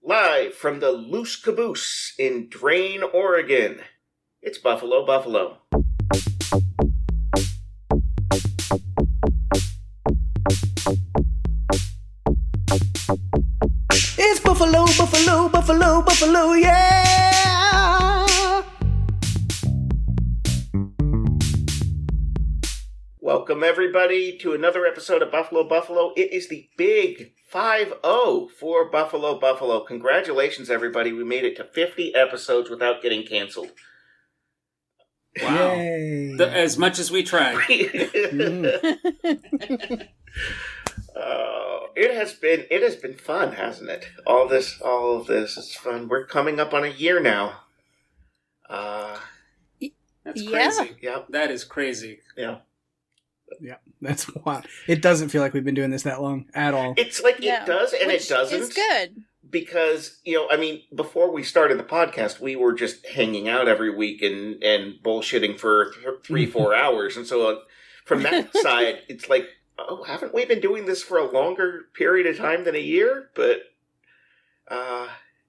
Live from the Loose Caboose in Drain, Oregon. It's Buffalo. It's Buffalo, yeah! Welcome, everybody, to another episode of Buffalo. It is the big 5-0 for Buffalo. Congratulations, everybody. We made it to 50 episodes without getting canceled. Wow. As much as we tried. It has been fun, hasn't it? All of this is fun. We're coming up on a year now. That's crazy. Yeah. That is crazy. Yeah. Yeah, that's wild. It doesn't feel like we've been doing this that long at all. It's like it does and it doesn't. It's good. Because, before we started the podcast, we were just hanging out every week and bullshitting for 3-4 hours. And so from that side, it's like, oh, haven't we been doing this for a longer period of time than a year? But,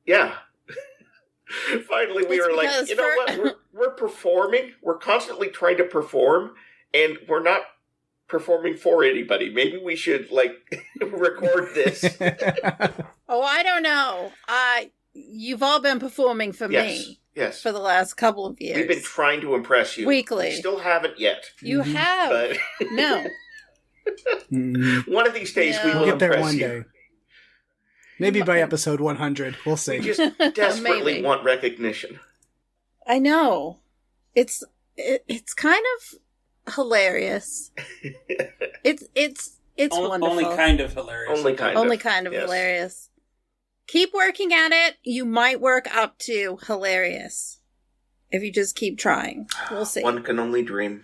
yeah. Finally, we were like, you know what? We're performing. We're constantly trying to perform, and we're not performing for anybody. Maybe we should, record this. Oh, I don't know. You've all been performing for me. Yes. For the last couple of years. We've been trying to impress you. Weekly. We still haven't yet. You have. But No. One of these days we will We'll get there impress one you. day. Maybe by episode 100. We'll see. We just desperately want recognition. I know. It's kind of hilarious. It's wonderful. Only kind of hilarious. Only kind of. Yes. Hilarious. Keep working at it. You might work up to hilarious if you just keep trying. We'll see. One can only dream.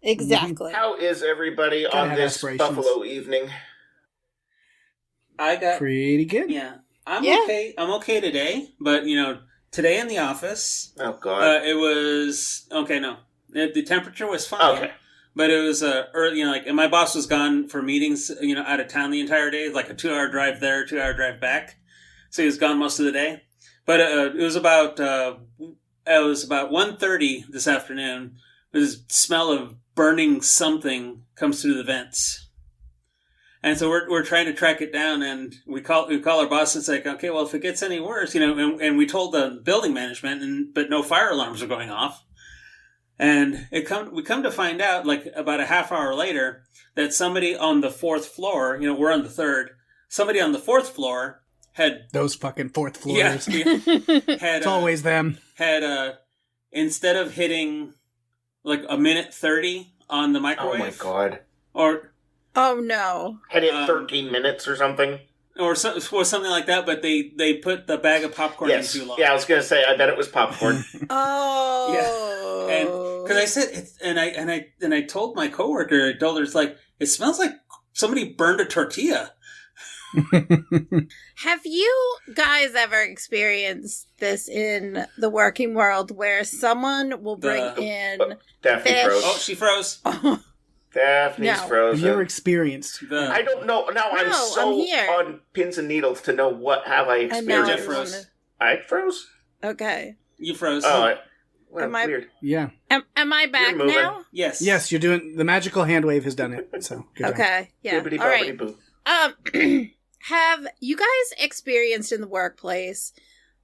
Exactly. How is everybody Gotta on have this aspirations. Buffalo evening? I got pretty good. Yeah. Okay. I'm okay today, but today in the office, Oh God. it was okay. No, the temperature was fine. Okay. But it was early, and my boss was gone for meetings, out of town the entire day, like a 2-hour drive there, 2-hour drive back. So he was gone most of the day. But it was about 1:30 this afternoon. The smell of burning something comes through the vents. And so we're trying to track it down, and we call our boss and say, okay, well, if it gets any worse, and we told the building management, but no fire alarms are going off. And we come to find out, about a half hour later, that somebody on the 4th floor, we're on the 3rd, somebody on the 4th floor had... Those fucking 4th floors. Yeah. It's always them. Had, instead of hitting, a minute 30 on the microwave... Oh my God. Or... Oh no. Had it 13 minutes or something? Or something like that, but they put the bag of popcorn in too long. Yeah, I was going to say, I bet it was popcorn. Oh. Yeah. And because I said, and I told my coworker, I told her, it smells like somebody burned a tortilla. Have you guys ever experienced this in the working world where someone will bring in Daphne fish? froze. Oh, she froze. Daphne's frozen. Have you ever experienced? I don't know. Now I'm so on pins and needles to know what have I experienced. Jeff froze. I froze? Okay. You froze. Oh, weird. Yeah. Am I back now? Yes. Yes, you're doing... The magical hand wave has done it. So, good job. Okay. Yeah. Bibbidi All right. bobbidi boo. Have you guys experienced in the workplace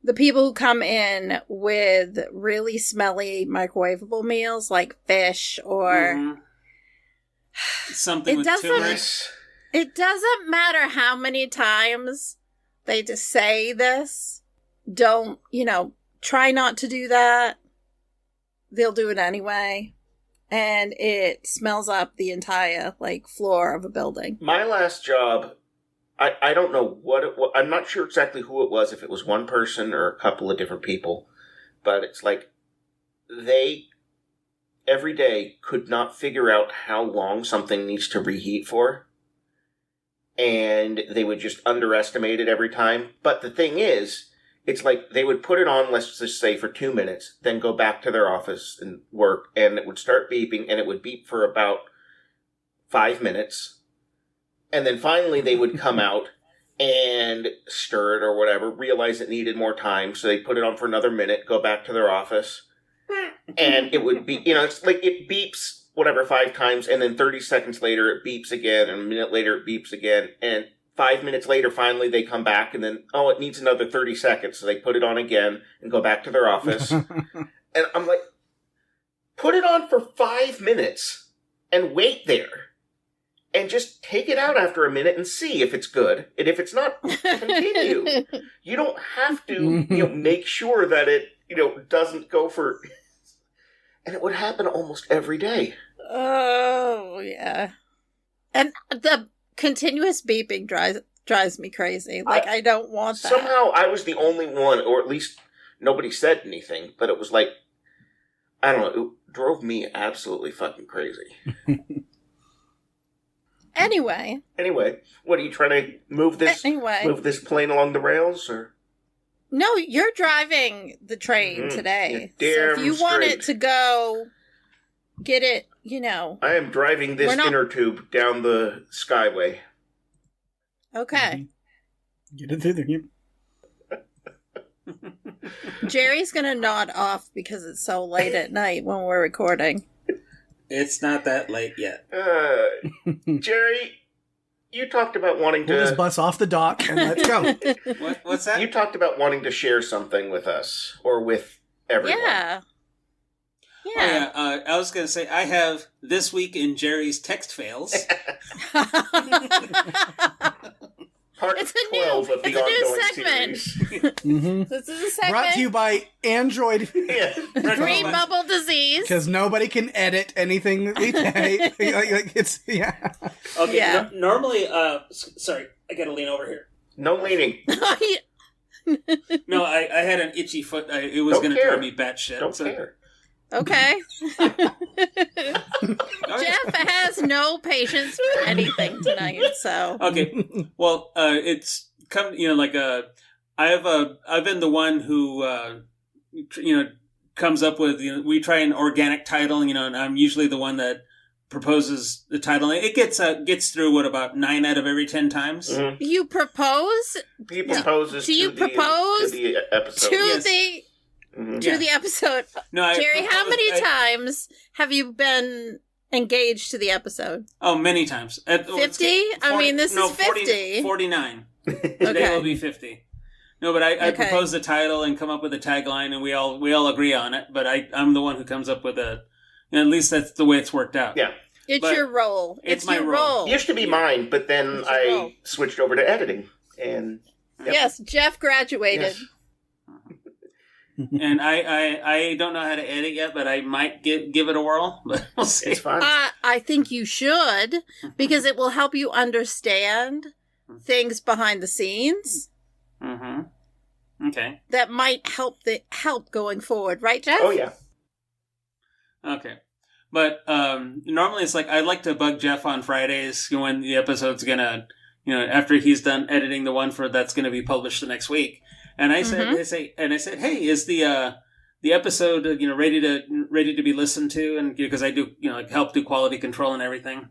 the people who come in with really smelly microwavable meals like fish or something with turmeric? It doesn't matter how many times they just say this. Don't, try not to do that. They'll do it anyway. And it smells up the entire, floor of a building. My last job, I don't know what it was. I'm not sure exactly who it was, if it was one person or a couple of different people. But it's they, every day, could not figure out how long something needs to reheat for. And they would just underestimate it every time. But the thing is, it's they would put it on, let's just say, for 2 minutes, then go back to their office and work, and it would start beeping, and it would beep for about 5 minutes. And then finally they would come out and stir it or whatever. whatever, realize it needed more time, so they put it on for another minute, go back to their office, and it would be, it's like it beeps, whatever, 5 times, and then 30 seconds later it beeps again, and a minute later it beeps again, and 5 minutes later, finally, they come back, and then, it needs another 30 seconds, so they put it on again, and go back to their office. And I'm like, put it on for 5 minutes, and wait there. And just take it out after a minute and see if it's good. And if it's not, continue. You don't have to, make sure that it, doesn't go for... And it would happen almost every day. Oh, yeah. And the continuous beeping drives me crazy. Like, I don't want that. Somehow I was the only one, or at least nobody said anything, but it was like, I don't know, it drove me absolutely fucking crazy. Anyway, what are you trying to move this plane along the rails, or? No, you're driving the train today. So if you want it to go, get it, I am driving this inner tube down the skyway. Okay. Get it through there. Jerry's gonna nod off because it's so late at night when we're recording. It's not that late yet. Jerry, you talked about wanting to... We'll just bus off the dock and let's go. What's that? You talked about wanting to share something with us, or with everyone. Yeah. Oh, yeah. I was going to say, I have This Week in Jerry's Text Fails. Part 12 of the ongoing series. Mm-hmm. This is a segment brought to you by Android. Green bubble disease. Because nobody can edit anything that we say. It's Okay. Yeah. Normally, sorry, I gotta lean over here. No leaning. No, I had an itchy foot. It was going to drive me batshit. Don't care. Okay. Jeff has no patience for anything tonight, so. Okay. Well, it's come, I've been the one who, comes up with, we try an organic title, and I'm usually the one that proposes the title. It gets through, about 9 out of every 10 times. Mm-hmm. You propose? He proposes to the episode. To the episode. No, Jerry, how many times have you been engaged to the episode? Oh, many times. 50? This is 50. 49. Okay. Today will be 50. No, but I propose the title and come up with a tagline, and we all agree on it. But I'm the one who comes up with at least that's the way it's worked out. Yeah. It's your role. It's my your role. It used to be mine, but then I switched over to editing. And yes, Jeff graduated. Yes. And I don't know how to edit yet, but I might give it a whirl. But we'll see. It's fine. I think you should, because it will help you understand things behind the scenes. Mm-hmm. Okay. That might help going forward, right, Jeff? Oh yeah. Okay. But normally it's like I like to bug Jeff on Fridays when the episode's gonna, after he's done editing the one that's gonna be published the next week. And I said, hey, is the episode ready to be listened to? And because I do help do quality control and everything,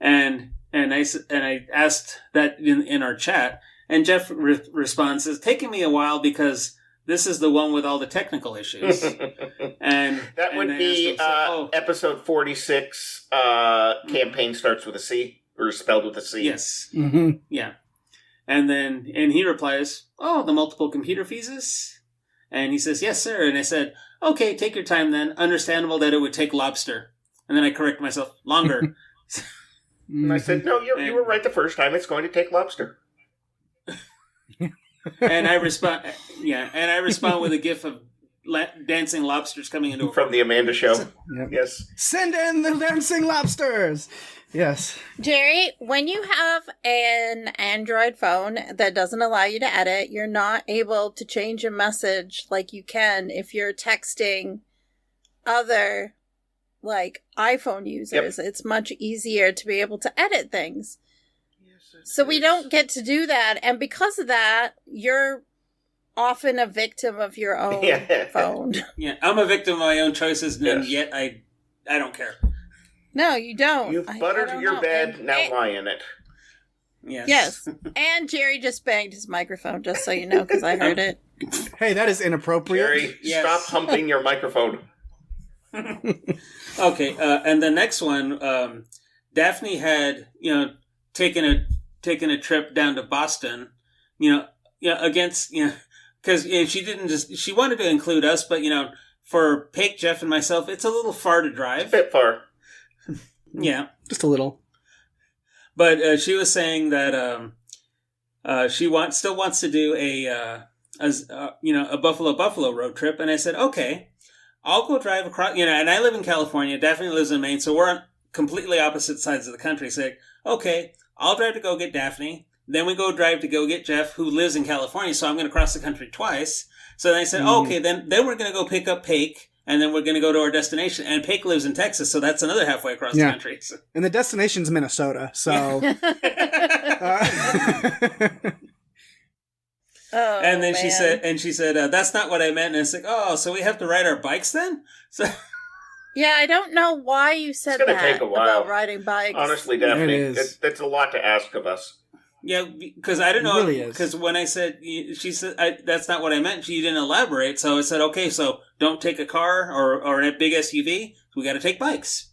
and I asked that in our chat, and Jeff responds, "It's taking me a while because this is the one with all the technical issues." And that would be episode 46. Campaign starts with a C, or spelled with a C. Yes. Mm-hmm. Yeah. And he replies, "Oh, the multiple computer pieces?" And he says, "Yes, sir." And I said, "Okay, take your time then. Understandable that it would take lobster." And then I correct myself, longer. And I said, "No, you were right the first time. It's going to take lobster." And I respond with a gif of dancing lobsters coming into from the Amanda Show. Yep. Yes. Send in the dancing lobsters. Yes. Jerry, when you have an Android phone that doesn't allow you to edit, you're not able to change a message like you can if you're texting other, iPhone users. Yep. It's much easier to be able to edit things. Yes, so we don't get to do that, and because of that, you're often a victim of your own phone. Yeah, I'm a victim of my own choices, and yet I don't care. No, you don't. You've buttered your bed, now lie in it. Yes. And Jerry just banged his microphone, just so you know, because I heard it. Hey, that is inappropriate. Jerry, stop humping your microphone. Okay, and the next one, Daphne had, taken a trip down to Boston, against, because she wanted to include us, but, for Paige, Jeff, and myself, it's a little far to drive. It's a bit far. Yeah. Just a little. But she was saying that she still wants to do a Buffalo road trip, and I said, okay, I'll go drive across. And I live in California. Daphne lives in Maine, so we're on completely opposite sides of the country. So, okay, I'll drive to go get Daphne. Then we go drive to go get Jeff, who lives in California. So I'm going to cross the country twice. So then I said, okay, then we're going to go pick up Paige. And then we're going to go to our destination. And Paige lives in Texas, so that's another halfway across the country. So. And the destination's Minnesota, so... And then she said, that's not what I meant. And it's like, oh, so we have to ride our bikes then? So... Yeah, I don't know why you said that take a while. about riding bikes. Honestly, Daphne, that's a lot to ask of us. Yeah, because I don't know. It really is. Because when I said, she said, that's not what I meant. She didn't elaborate. So I said, okay, so don't take a car or a big SUV. We got to take bikes.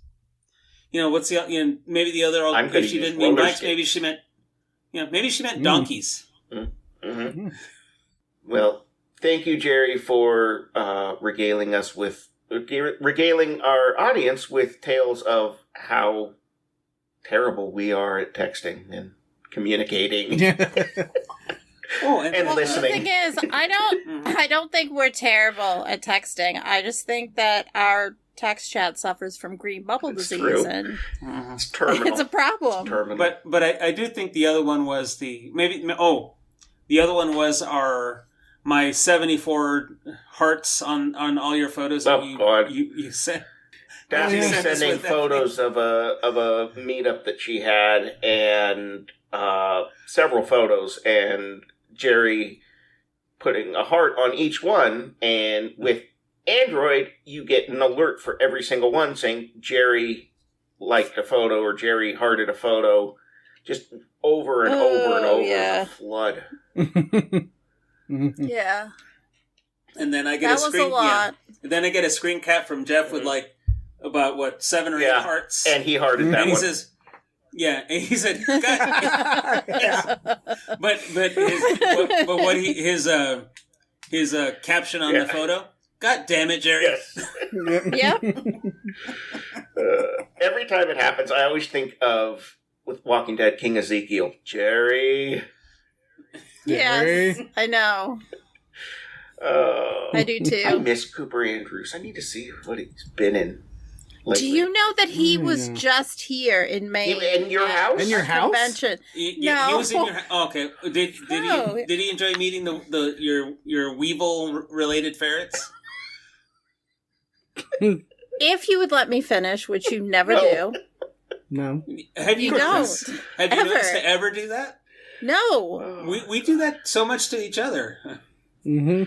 What's the, maybe the other, if she didn't mean bikes, maybe she meant donkeys. Mm-hmm. Well, thank you, Jerry, for regaling our audience with tales of how terrible we are at texting and communicating and listening. The thing is, I don't think we're terrible at texting. I just think that our text chat suffers from green bubble disease, true. And it's terminal. It's a problem. It's terminal. But I do think the other one was the other one was my 74 hearts on all your photos. God. You sent. Daphne sending photos of a meetup that she had and several photos, and Jerry putting a heart on each one, and with Android you get an alert for every single one saying Jerry liked a photo or Jerry hearted a photo, just over and over and over. Yeah. Flood. Yeah. And then I get a screen. Yeah. Then I get a screen cap from Jeff with about 7 or 8 hearts, and he hearted that and he one. says, "Yeah," and he said, yeah. But what his caption on the photo. God damn it, Jerry! Yes. Yep. Every time it happens, I always think of with Walking Dead King Ezekiel, Jerry. Yes, I know. I do too. I miss Cooper Andrews. I need to see what he's been in lately. Do you know that he was just here in Maine? In your house? In your house? Convention. He was in your house. Oh, okay. Did he enjoy meeting your weevil related ferrets? If you would let me finish, which you never do. No. Have you noticed to ever do that? No. We do that so much to each other. Mm-hmm.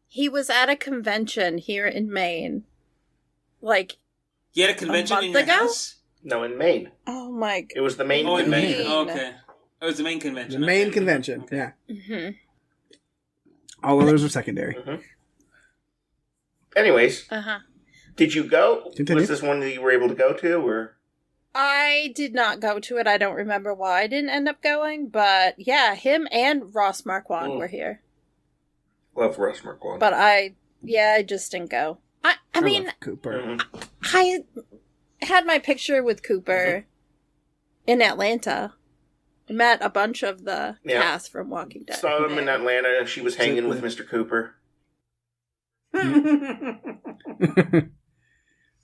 He was at a convention here in Maine. You had a convention in your house? No, in Maine. Oh my god. It was the Maine convention. Maine. Oh, okay. It was the Maine convention. The Maine convention, okay. yeah. Mm-hmm. All others are secondary. Mm-hmm. Anyways, did you go? Continue. Was this one that you were able to go to, or? I did not go to it. I don't remember why I didn't end up going, but yeah, him and Ross Marquand were here. Love Ross Marquand. But I just didn't go. I mean, Cooper. Mm-hmm. I had my picture with Cooper in Atlanta. I met a bunch of the cast from Walking Dead. Saw him in Atlanta. She was hanging with Mr. Cooper.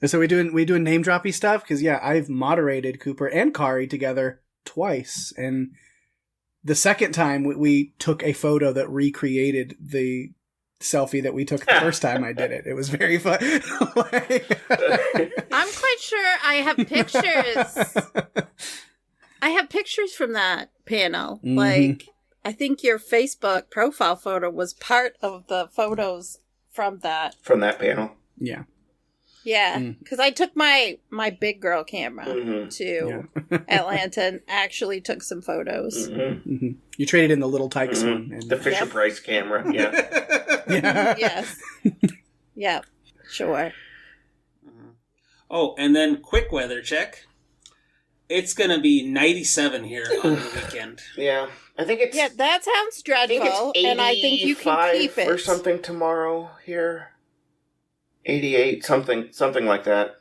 So we doing name droppy stuff because I've moderated Cooper and Kari together twice, and the second time we took a photo that recreated the selfie that we took the first time I did it. It was very fun. I'm quite sure I have pictures. I have pictures from that panel. Mm-hmm. I think your Facebook profile photo was part of the photos from that panel. Yeah. Yeah, Mm. because I took my big girl camera Mhm. to Atlanta and actually took some photos. Mhm. Hmm. You traded in the little Tykes Mhm. one. And, The Fisher Yep. Price camera. Yeah. yeah. Yes. Yep. Sure. Oh, and then quick weather check. It's going to be 97 here on the weekend. Yeah. I think it's. Yeah, that sounds I think dreadful, it's and I think you can 85 keep it. or something tomorrow here. 88, something like that.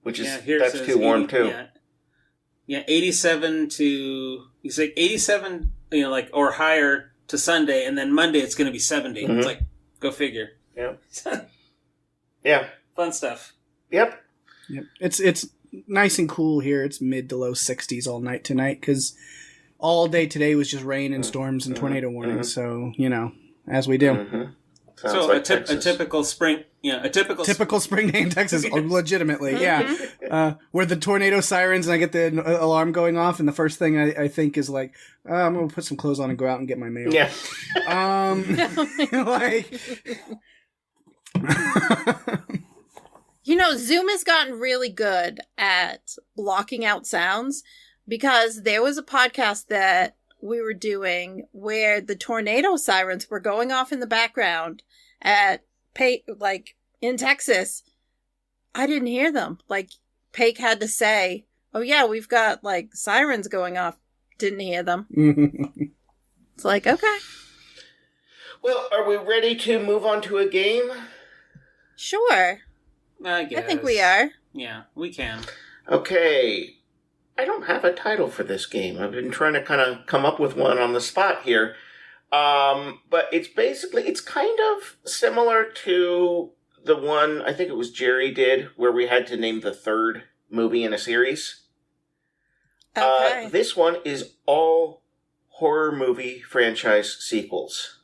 Which is Here it that's says too warm 80 too. Yeah, 87 to you say 87, like or higher to Sunday, and then Monday it's going to be 70. Mhm. It's like go figure. Yeah. Yeah. Fun stuff. Yep. Yep. It's nice and cool here. It's mid to low 60s all night tonight because all day today was just rain and storms and tornado warnings. So, as we do. Mm-hmm. Sounds So like a typical spring, Typical spring day in Texas, legitimately, yeah. Where the tornado sirens and I get the alarm going off, and the first thing I think is like, I'm gonna put some clothes on and go out and get my mail. Yeah. Like, Zoom has gotten really good at blocking out sounds because there was a podcast that we were doing where the tornado sirens were going off in the background in Texas. I didn't hear them. Like, Paik had to say, oh yeah, we've got sirens going off. Didn't hear them. It's like, okay. Well, are we ready to move on to a game? Sure. I guess. I think we are. Yeah, we can. Okay. I don't have a title for this game. I've been trying to kind of come up with one on the spot here. But it's kind of similar to the one I think it was Jerry did, where we had to name the third movie in a series. Okay. This one is all horror movie franchise sequels.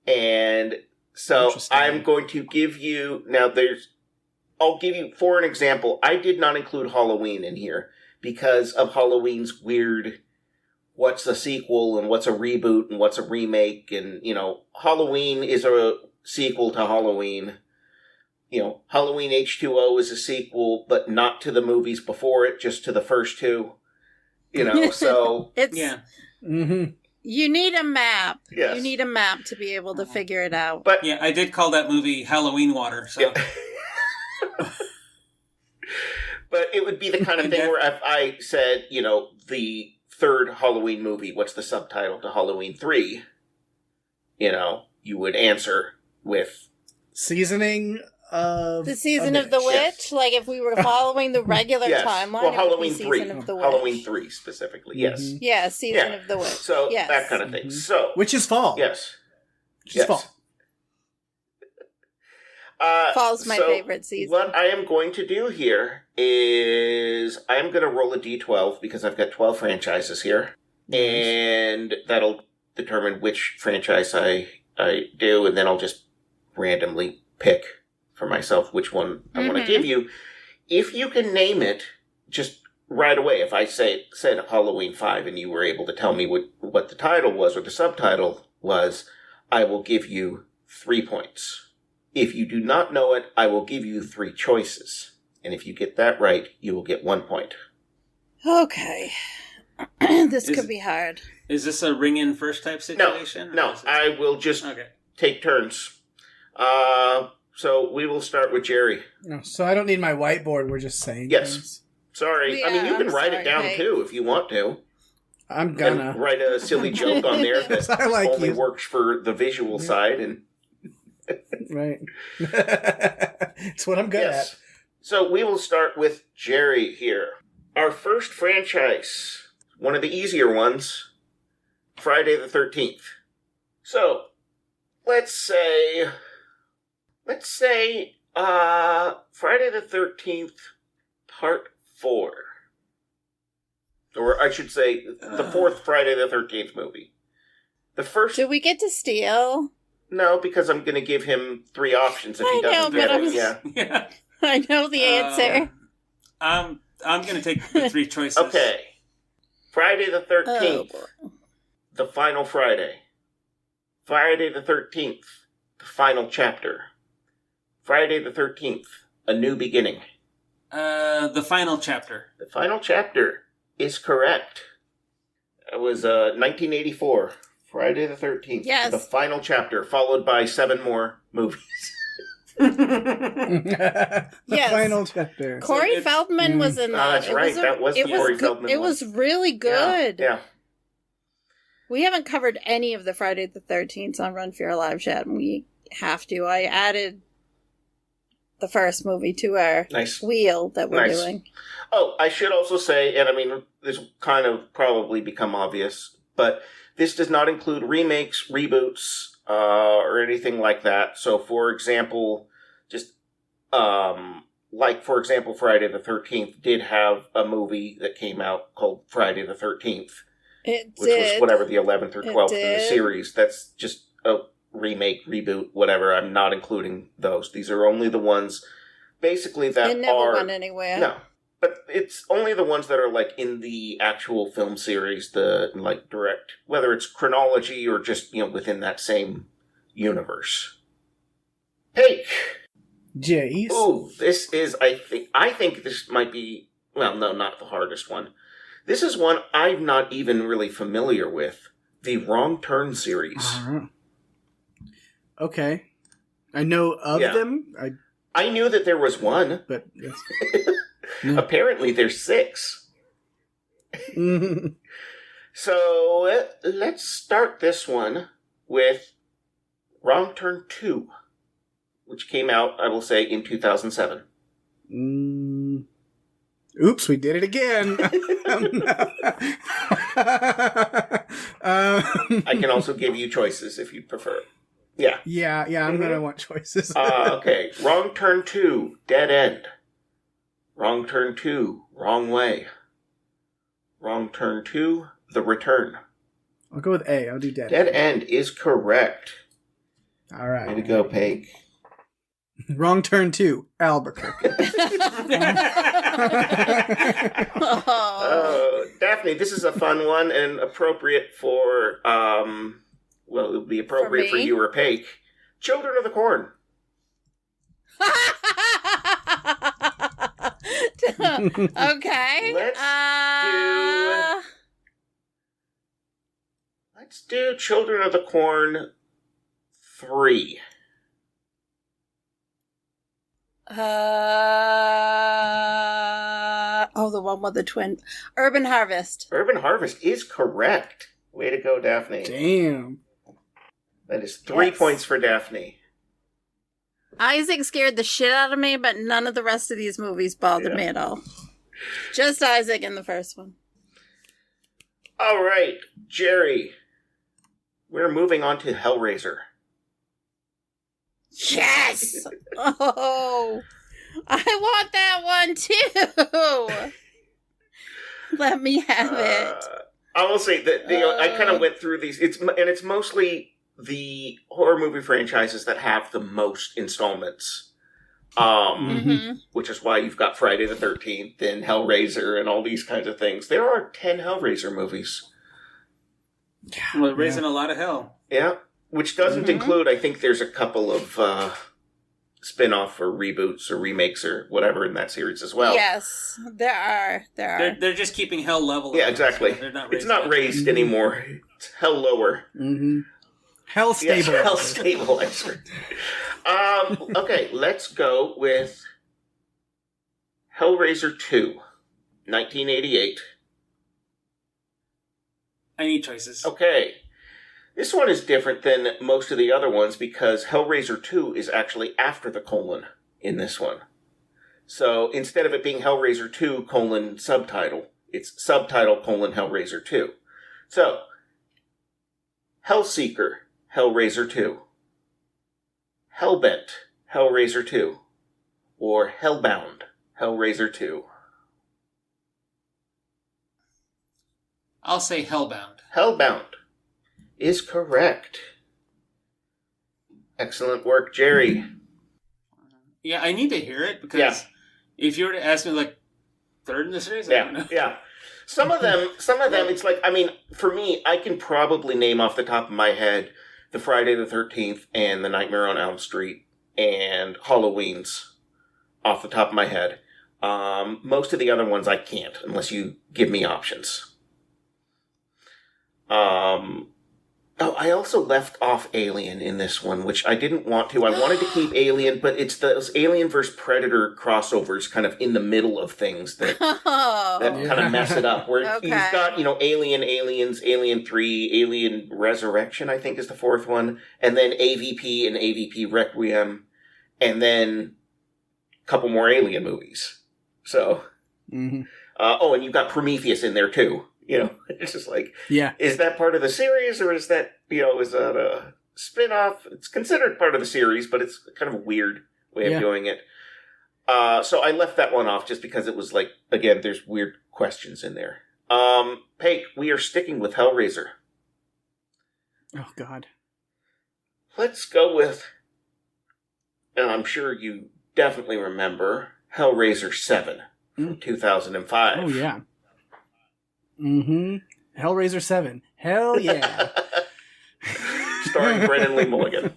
And so Interesting. I'm going to give you, I'll give you, for an example, I did not include Halloween in here because of Halloween's weird, what's a sequel and what's a reboot and what's a remake. And, Halloween is a sequel to Halloween. Halloween H2O is a sequel, but not to the movies before it, just to the first two. So... It's, Yeah. mm-hmm. You need a map. Yes. You need a map to be able to figure it out. But Yeah, I did call that movie Halloween Water. So Yeah. But it would be the kind of thing where if I said, the third Halloween movie, what's the subtitle to Halloween 3? You would answer with... Seasoning of The Season a of the Witch. Yes. Witch? Like if we were following the regular Yes. timeline, Well, it would Halloween be 3. Season of the Witch. Halloween 3 specifically, yes. Mhm. Yeah, Season Yeah. of the Witch. So, yes. that kind of thing. Mhm. So, Which is fall. yes. Which is fall. Fall's my favorite season. What I am going to do here is I am going to roll a d12 because I've got 12 franchises here. And that'll determine which franchise I do, and then I'll just randomly pick for myself which one I want to Mhm. give you. If you can name it just right away, if I said Halloween 5 and you were able to tell me what the title was or the subtitle was, I will give you 3 points. If you do not know it, I will give you 3 choices. And if you get that right, you will get 1 point. Okay. This Is- could be hard. is this a ring in first type situation? or No, is this- I will just Okay. take turns. So we will start with Jerry. No, so I don't need my whiteboard. We're just saying Yes. things. Sorry. Yeah, I mean, you can I'm write it sorry, down Hank. too if you want to. I'm And gonna. write a silly joke on there that I like only you. works for the visual Yeah. side. And Right. It's what I'm good yes. So we will start with Jerry here. Our first franchise, one of the easier ones, Friday the 13th. So, let's say Friday the 13th, part 4. Or I should say, the fourth Friday the 13th movie. The first... Do we get to steal? No, because I'm going to give him 3 options if he I know, doesn't but get I'm- it. Yeah. Yeah. I know the answer. I'm going to take the 3 choices. Okay. Friday the 13th. Oh, boy. The Final Friday. Friday the 13th. The Final Chapter. Friday the 13th. A New Beginning. The final chapter. The final chapter is correct. It was 1984, Friday the 13th. Yes. The final chapter, followed by 7 more movies. The Yes. final chapter. Corey Feldman was in that. That's right. That was the Corey Feldman It one. was really good. Yeah. We haven't covered any of the Friday the 13th on Run For Your Lives yet, and we have to. I added the first movie to our Nice. wheel that we're Nice. doing. Oh, I should also say, and I mean, this will kind of probably become obvious, but this does not include remakes, reboots, or anything like that. So, for example, for example, Friday the 13th did have a movie that came out called Friday the 13th, It which did. was whatever the 11th or It 12th in the did. series. That's just a remake, reboot, whatever. I'm not including those. These are only the ones, basically, that It never are... went anywhere. No. But it's only the ones that are, like, in the actual film series, the, like, direct, whether it's chronology or just, within that same universe. Hey! Jace. Ooh, this is, I think this might be, well, no, not the hardest one. This is one I'm not even really familiar with. The Wrong Turn series. Uh-huh. Okay. I know of Yeah. them, I knew that there was one. but it's... Apparently there's 6. So, let's start this one with Wrong Turn 2, which came out, I will say, in 2007. Oops, we did it again. I can also give you choices if you prefer. Yeah. Yeah, I'm gonna want choices. Okay. Wrong Turn 2, Dead End. Wrong Turn 2, Wrong Way. Wrong Turn 2, The Return. I'll go with A. I'll do Dead. Dead End is correct. All right. Way to go, Paige. Wrong Turn 2, Albuquerque. Oh. Daphne, this is a fun one and appropriate for, well, it would be appropriate for me? you or Paige. Children of the Corn. Okay. Let's do Children of the Corn 3. The one with the twin. Urban Harvest. Urban Harvest is correct. Way to go, Daphne. Damn. That is 3 Yes. points for Daphne. Isaac scared the shit out of me, but none of the rest of these movies bothered me at all. Just Isaac in the first one. All right, Jerry. We're moving on to Hellraiser. Yes! Oh, I want that one too. Let me have it. I will say that I kind of went through these. It's mostly the horror movie franchises that have the most installments. Which is why you've got Friday the 13th and Hellraiser and all these kinds of things. There are 10 Hellraiser movies. Well, raising a lot of hell. Yeah. Which doesn't include, I think there's a couple of spin-off or reboots or remakes or whatever in that series as well. Yes, there are. They're just keeping hell level. Yeah, exactly. So they're not It's not raised anymore. It's hell lower. Hell Yes, stabilizer. hell stabilizer. Okay, let's go with Hellraiser 2, 1988. I need choices. Okay. This one is different than most of the other ones because Hellraiser 2 is actually after the colon in this one. So instead of it being Hellraiser 2, subtitle, it's subtitle, Hellraiser 2. So, Hellseeker, Hellraiser 2. Hellbent, Hellraiser 2. Or Hellbound, Hellraiser 2. I'll say Hellbound. Hellbound is correct. Excellent work, Jerry. Yeah, I need to hear it because if you were to ask me like third in the series, I don't know. Yeah. Some of them, it's like, I mean, for me, I can probably name off the top of my head the Friday the 13th and the Nightmare on Elm Street and Halloween's. off the top of my head. Most of the other ones I can't, unless you give me options. I also left off Alien in this one, which I didn't want to. I wanted to keep Alien, but it's those Alien vs. Predator crossovers kind of in the middle of things that kind of mess it up. Where you've got, Alien, Aliens, Alien 3, Alien Resurrection, I think is the fourth one, and then AVP and AVP Requiem, and then a couple more Alien movies. So, and you've got Prometheus in there too. It's just like, is that part of the series, or is that, is that a spin-off? It's considered part of the series, but it's kind of a weird way of doing it. So I left that one off just because it was like, again, there's weird questions in there. Peg, we are sticking with Hellraiser. Oh, God. Let's go with, and I'm sure you definitely remember, Hellraiser 7 from 2005. Oh, yeah. Hellraiser 7. Hell yeah. Starring Brennan Lee Mulligan.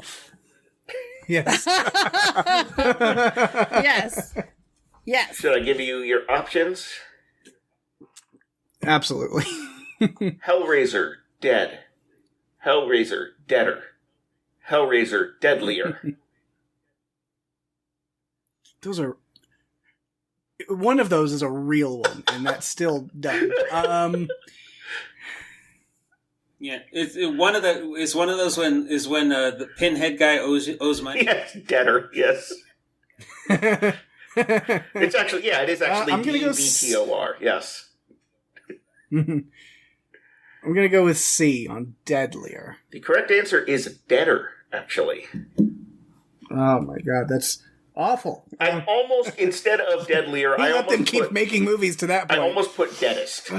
Yes. Yes. Should I give you your options? Absolutely. Hellraiser, dead. Hellraiser, deader. Hellraiser, deadlier. Those are... One of those is a real one, and that's still done. Yeah, it's one of those when the pinhead guy owes money. Yes, deader. Yes. It's actually it is actually I'm gonna go DBTOR. Yes. I'm gonna go with C on deadlier. The correct answer is deader. Actually. Oh my God, that's awful. I almost, instead of deadlier, I let them keep making movies to that point. I almost put deadest.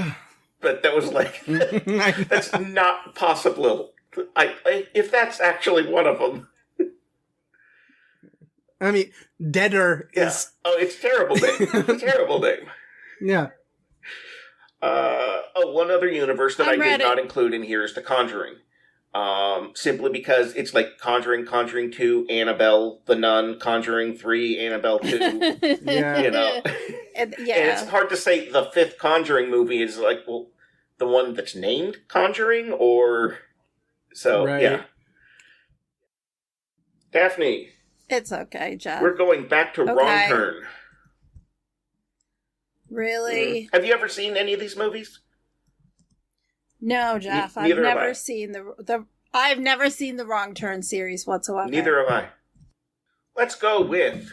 But that was like, that's not possible. If that's actually one of them. I mean, deader is... Oh, it's a terrible name. It's a terrible name. Yeah. One other universe that I did not include in here is The Conjuring. Simply because it's like Conjuring 2, Annabelle, The Nun, Conjuring 3, Annabelle 2. Yeah. And it's hard to say the fifth Conjuring movie is like, well, the one that's named Conjuring, or... So, yeah. Daphne. It's okay, Jeff. We're going back to Wrong Turn. Really? Have you ever seen any of these movies? No, Jeff. I've never seen I've never seen the Wrong Turn series whatsoever. Neither have I. Let's go with...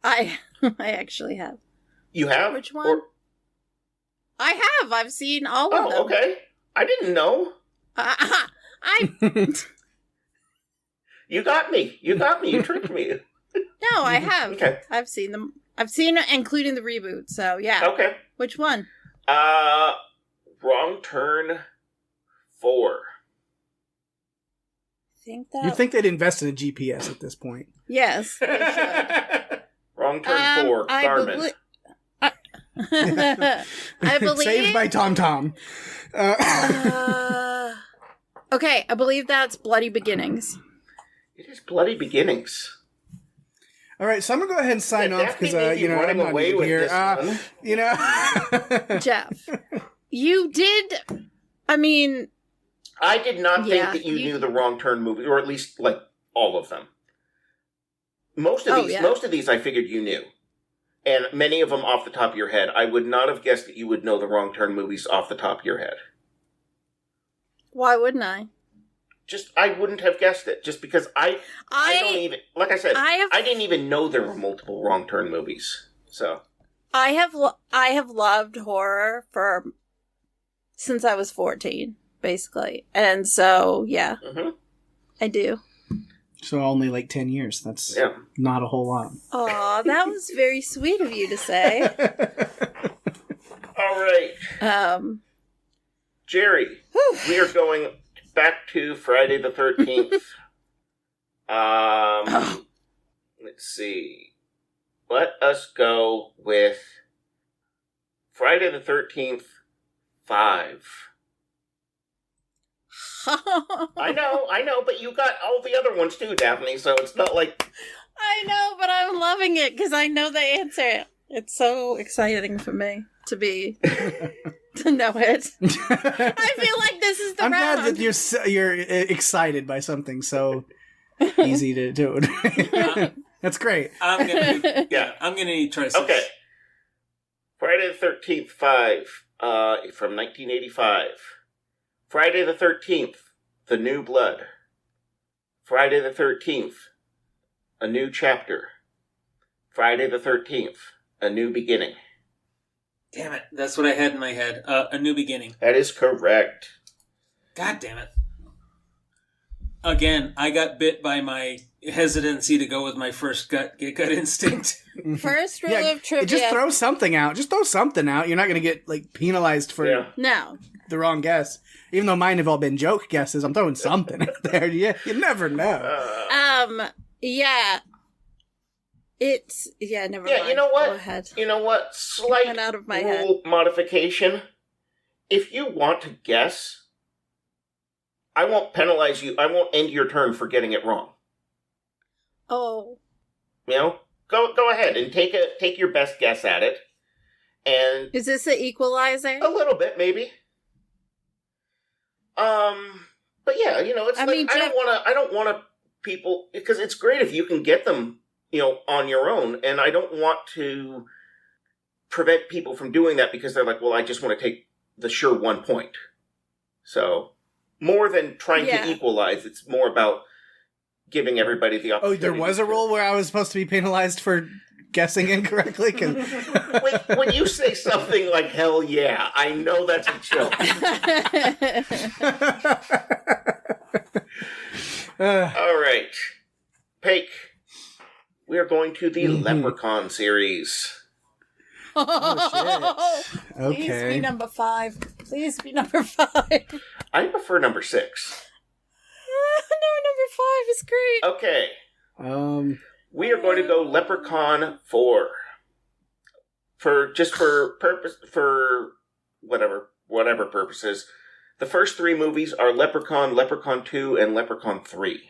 I actually have. You have? Which one? I have. I've seen all of them. Oh, okay. I didn't know. You got me. You tricked me. No, I have. Okay. I've seen them. I've seen it, including the reboot. So, yeah. Okay. Which one? Wrong Turn 4. You'd think they'd invest in a GPS at this point. Yes, they should. Wrong Turn 4, Garmin. I believe... Saved by TomTom. Okay, I believe that's Bloody Beginnings. It is Bloody Beginnings. All right, so I'm going to go ahead and sign off because, I'm not away with here. Jeff, you did... I mean... I did not think that you knew the Wrong Turn movies, or at least, like, all of them. Most of these I figured you knew. And many of them off the top of your head. I would not have guessed that you would know the Wrong Turn movies off the top of your head. Why wouldn't I? I wouldn't have guessed it. Just because I don't even... Like I said, I didn't even know there were multiple Wrong Turn movies. So... I have loved horror since I was 14, basically. And so, yeah. Mm-hmm. I do. So only like 10 years. That's not a whole lot. Aw, that was very sweet of you to say. All right. Jerry, we are going back to Friday the 13th. Let's see. Let us go with Friday the 13th 5. I know, but you got all the other ones too, Daphne, so it's not like... I know, but I'm loving it because I know the answer. It's so exciting for me to know it. I feel like this is the I'm round. glad that you're excited by something so easy to do. That's great. I'm gonna need choices. Okay. Friday the 13th 5 from 1985. Friday the 13th, The New Blood. Friday the 13th, A New Chapter. Friday the 13th, A New Beginning. Damn it. That's what I had in my head. A New Beginning. That is correct. God damn it. Again, I got bit by my hesitancy to go with my first gut instinct. First rule of trivia. Just throw something out. Just throw something out. You're not going to get penalized for No. the wrong guess. Even though mine have all been joke guesses, I'm throwing something out there. You never know. Yeah. Never mind. You know what? Go ahead. You know what? Slight went out of my rule modification. If you want to guess, I won't penalize you. I won't end your turn for getting it wrong. Oh. Go ahead and take your best guess at it. And is this an equalizer? a little bit, maybe. But yeah, it's I don't want to people, because it's great if you can get them, on your own, and I don't want to prevent people from doing that because they're like, well, I just want to take the sure 1 point. So, more than trying to equalize, it's more about giving everybody the opportunity. Oh, there was a rule where I was supposed to be penalized for guessing incorrectly? When you say something like, hell yeah, I know that's a joke. All right. Paik, we are going to the Leprechaun series. Oh, shit. Okay. Please be number 5. Please be number 5. I prefer number 6. No, number 5 is great. Okay. We are going to go Leprechaun 4. For whatever purposes. The first 3 movies are Leprechaun, Leprechaun 2, and Leprechaun 3.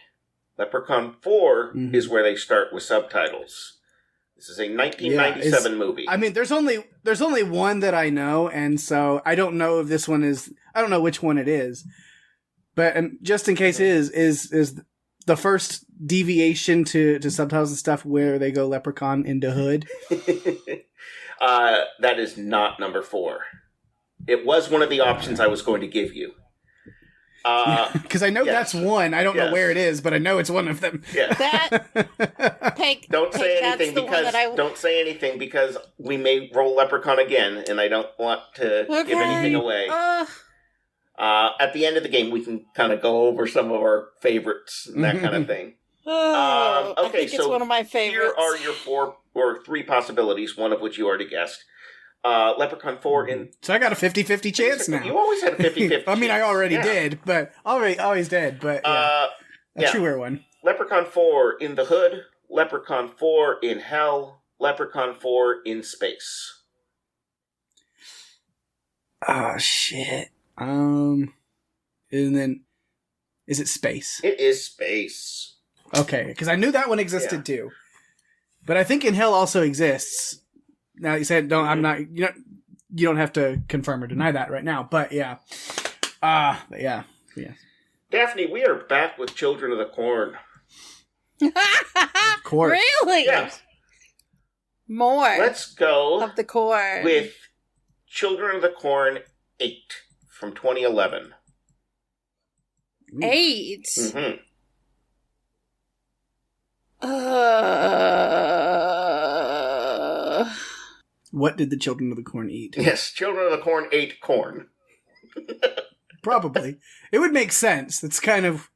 Leprechaun 4 is where they start with subtitles. This is a 1997 movie. I mean, there's only one that I know, and so I don't know if this one is. I don't know which one it is, but just in case it is the first deviation to subtitles and stuff where they go Leprechaun into Hood. That is not number 4. It was one of the options I was going to give you. Because I know that's one. I don't know where it is, but I know it's one of them. Yeah. Don't say anything because we may roll Leprechaun again, and I don't want to give anything away. At the end of the game, we can kind of go over some of our favorites and that kind of thing. I think it's one of my favorites. Here are your 4 or 3 possibilities, one of which you already guessed. Leprechaun 4 in... So I got a 50-50 chance now. You always had a 50-50 I mean, I already did, but... always did, but a truer one. Leprechaun 4 in the Hood, Leprechaun 4 in Hell, Leprechaun 4 in Space. Oh, shit. And then... Is it Space? It is Space. Okay, because I knew that one existed too. But I think In Hell also exists. Now you said don't. I'm not. You don't have to confirm or deny that right now. But yeah. Daphne, we are back with Children of the Corn. Of course. Really? Yes. More. Let's go of the corn with Children of the Corn 8 from 2011. 8. Mm-hmm. What did the Children of the Corn eat? Yes, Children of the Corn ate corn. Probably. It would make sense. It's kind of...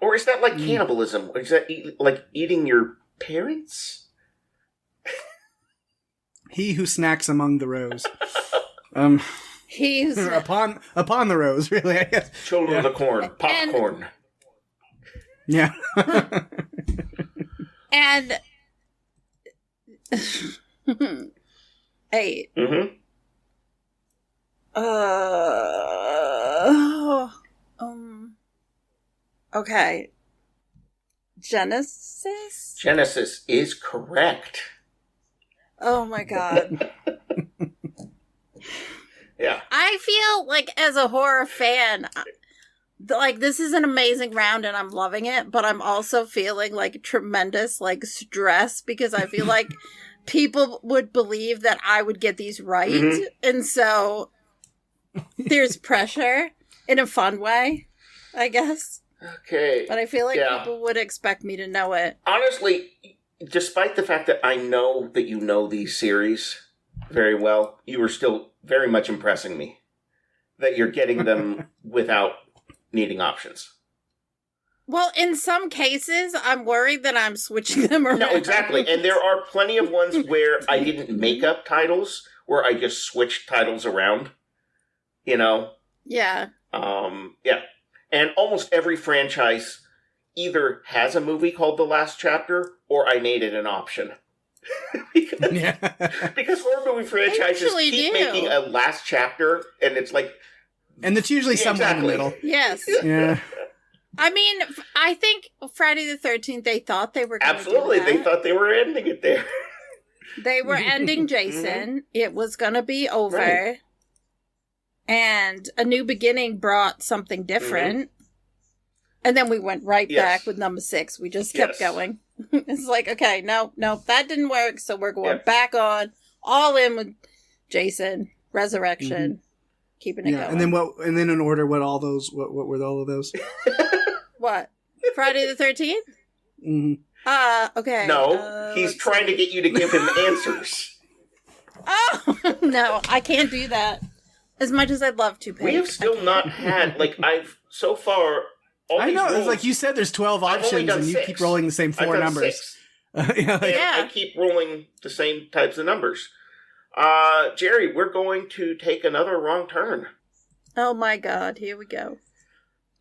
Or is that like cannibalism? Or is that like eating your parents? He who snacks among the rows. He's... upon the rows, really, I guess. Children of the Corn. Popcorn. Yeah. And... 8. Mm-hmm. Okay. Genesis? Genesis is correct. Oh my god. Yeah. I feel like as a horror fan, like this is an amazing round and I'm loving it, but I'm also feeling like tremendous like stress because I feel like people would believe that I would get these right. Mm-hmm. And so there's pressure in a fun way, I guess. Okay. But I feel like people would expect me to know it. Honestly, despite the fact that I know that you know these series very well, you are still very much impressing me that you're getting them without needing options. Well, in some cases, I'm worried that I'm switching them around. No, exactly. And there are plenty of ones where I didn't make up titles, where I just switched titles around. You know? Yeah. Yeah. And almost every franchise either has a movie called The Last Chapter, or I made it an option. because horror movie franchises keep making a last chapter, and it's like... And it's usually somewhere in the middle. Yes. Yeah. I mean, I think Friday the 13th, they thought they were going to do that. They thought they were ending it there. They were ending Jason. Mm-hmm. It was going to be over. Right. And A New Beginning brought something different. Mm-hmm. And then we went right back with number 6. We just kept going. It's like, okay, no, that didn't work, so we're going back on, all in with Jason, Resurrection, keeping it going. And then in order, what were all of those? What? Friday the 13th? Mm-hmm. Okay. No, he's trying to get you to give him answers. Oh, no, I can't do that. As much as I'd love to, we have still not had, so far... I know, it's like you said, there's 12 options, and you keep rolling the same 4 numbers. I keep rolling the same types of numbers. Jerry, we're going to take another wrong turn. Oh my god, here we go.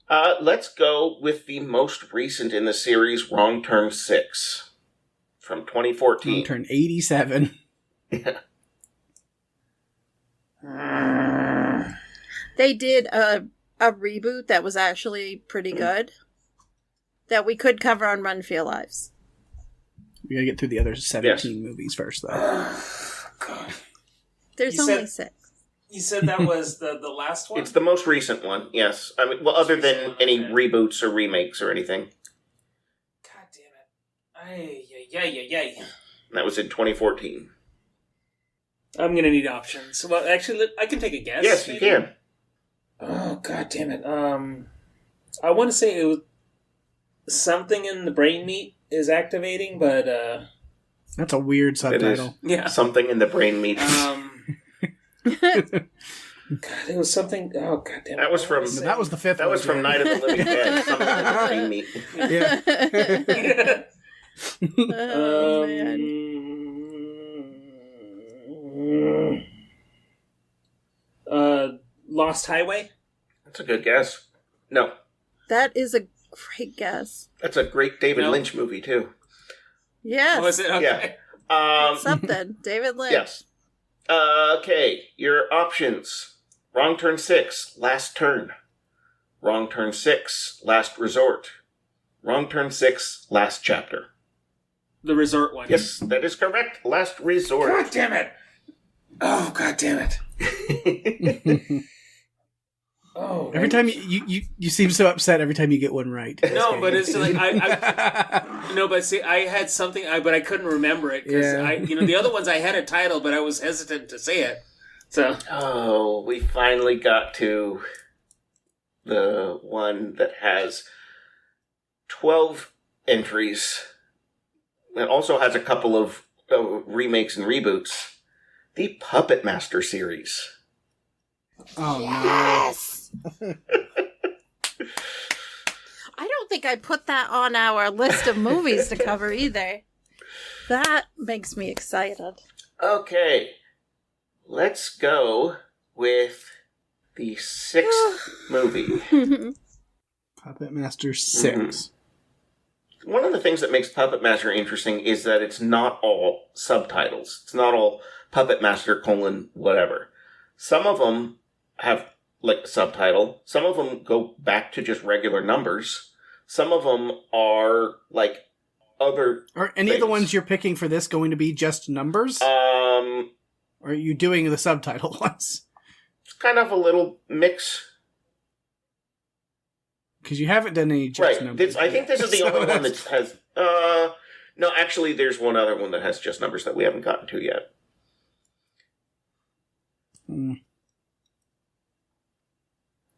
Let's go with the most recent in the series, Wrong Turn 6, from 2014. Wrong Turn 87. They did a reboot that was actually pretty good that we could cover on Run for Your Lives. We gotta get through the other 17 movies first, though. God. There's only 6. You said that was the last one? It's the most recent one, yes. I mean, well, other than any reboots or remakes or anything. God damn it. Ay. That was in 2014. I'm gonna need options. Well, actually, I can take a guess. Yes, maybe? You can. Oh, god damn it. I want to say it was something in the brain meat is activating, but that's a weird subtitle. Yeah. Something in the brain meat. God, it was something. Oh, god damn it. That was from. That was the 5th. That was from Night of the Living Dead. Something in the brain meat. Yeah. Oh man. Lost Highway? That's a good guess. No. That is a great guess. That's a great David Lynch movie, too. Yes. Was it? Okay. Yeah. Something. David Lynch. Yes. Okay, your options. Wrong Turn 6, Last Turn. Wrong Turn 6, Last Resort. Wrong Turn 6, Last Chapter. The resort one. Yes, that is correct. Last Resort. God damn it. Oh, god damn it. Oh, every time you seem so upset every time you get one right. No, but it's like I had something, but I couldn't remember it because the other ones I had a title, but I was hesitant to say it. So we finally got to the one that has 12 entries. It also has a couple of remakes and reboots. The Puppet Master series. Oh yes! I don't think I put that on our list of movies to cover either. That makes me excited. Okay. Let's go with the 6th movie. Puppet Master 6. Mm-hmm. One of the things that makes Puppet Master interesting is that it's not all subtitles. It's not all Puppet Master : whatever. Some of them have a subtitle. Some of them go back to just regular numbers. Some of them are like other. Are any of the ones you're picking for this going to be just numbers? Or are you doing the subtitle ones? It's kind of a little mix. Because you haven't done any just numbers. I think this is the only one that has... no, actually, there's one other one that has just numbers that we haven't gotten to yet.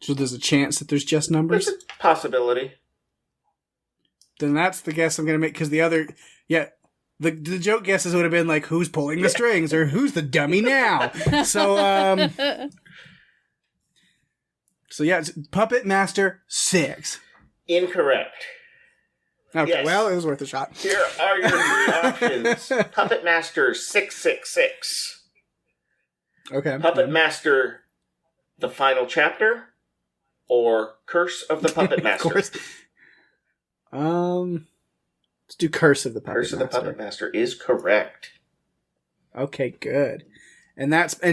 So there's a chance that there's just numbers? There's a possibility. Then that's the guess I'm going to make, because the other... Yeah, the joke guesses would have been like, who's pulling the strings, or who's the dummy now? So, So yeah, it's Puppet Master 6. Incorrect. Okay, Yes. well, it was worth a shot. Here are your three options. Puppet Master 666. Okay. Puppet Master The Final Chapter. Or Curse of the Puppet Master. Of course. Let's do Curse of the Puppet Master. Curse of the Puppet Master is correct. Okay, good. And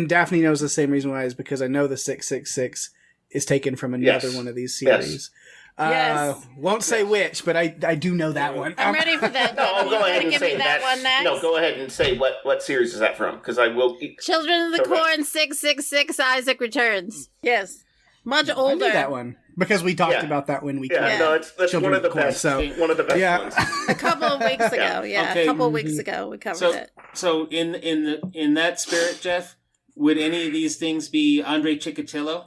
Daphne knows the same reason why is because I know the 666 is taken from another one of these series. Yes. Won't say which, but I do know that one. I'm ready for that. No, I'll go ahead and give say me that one next. No, go ahead and say what series is that from, because I will. Children of the Corn 666 Isaac Returns. Yes, much older. I knew that one because we talked about that when we Yeah, no, that's one of the best. One of the best ones. A couple of weeks ago, Okay. a couple of weeks ago we covered it. So in that spirit, Jeff, would any of these things be Andre Chikatilo?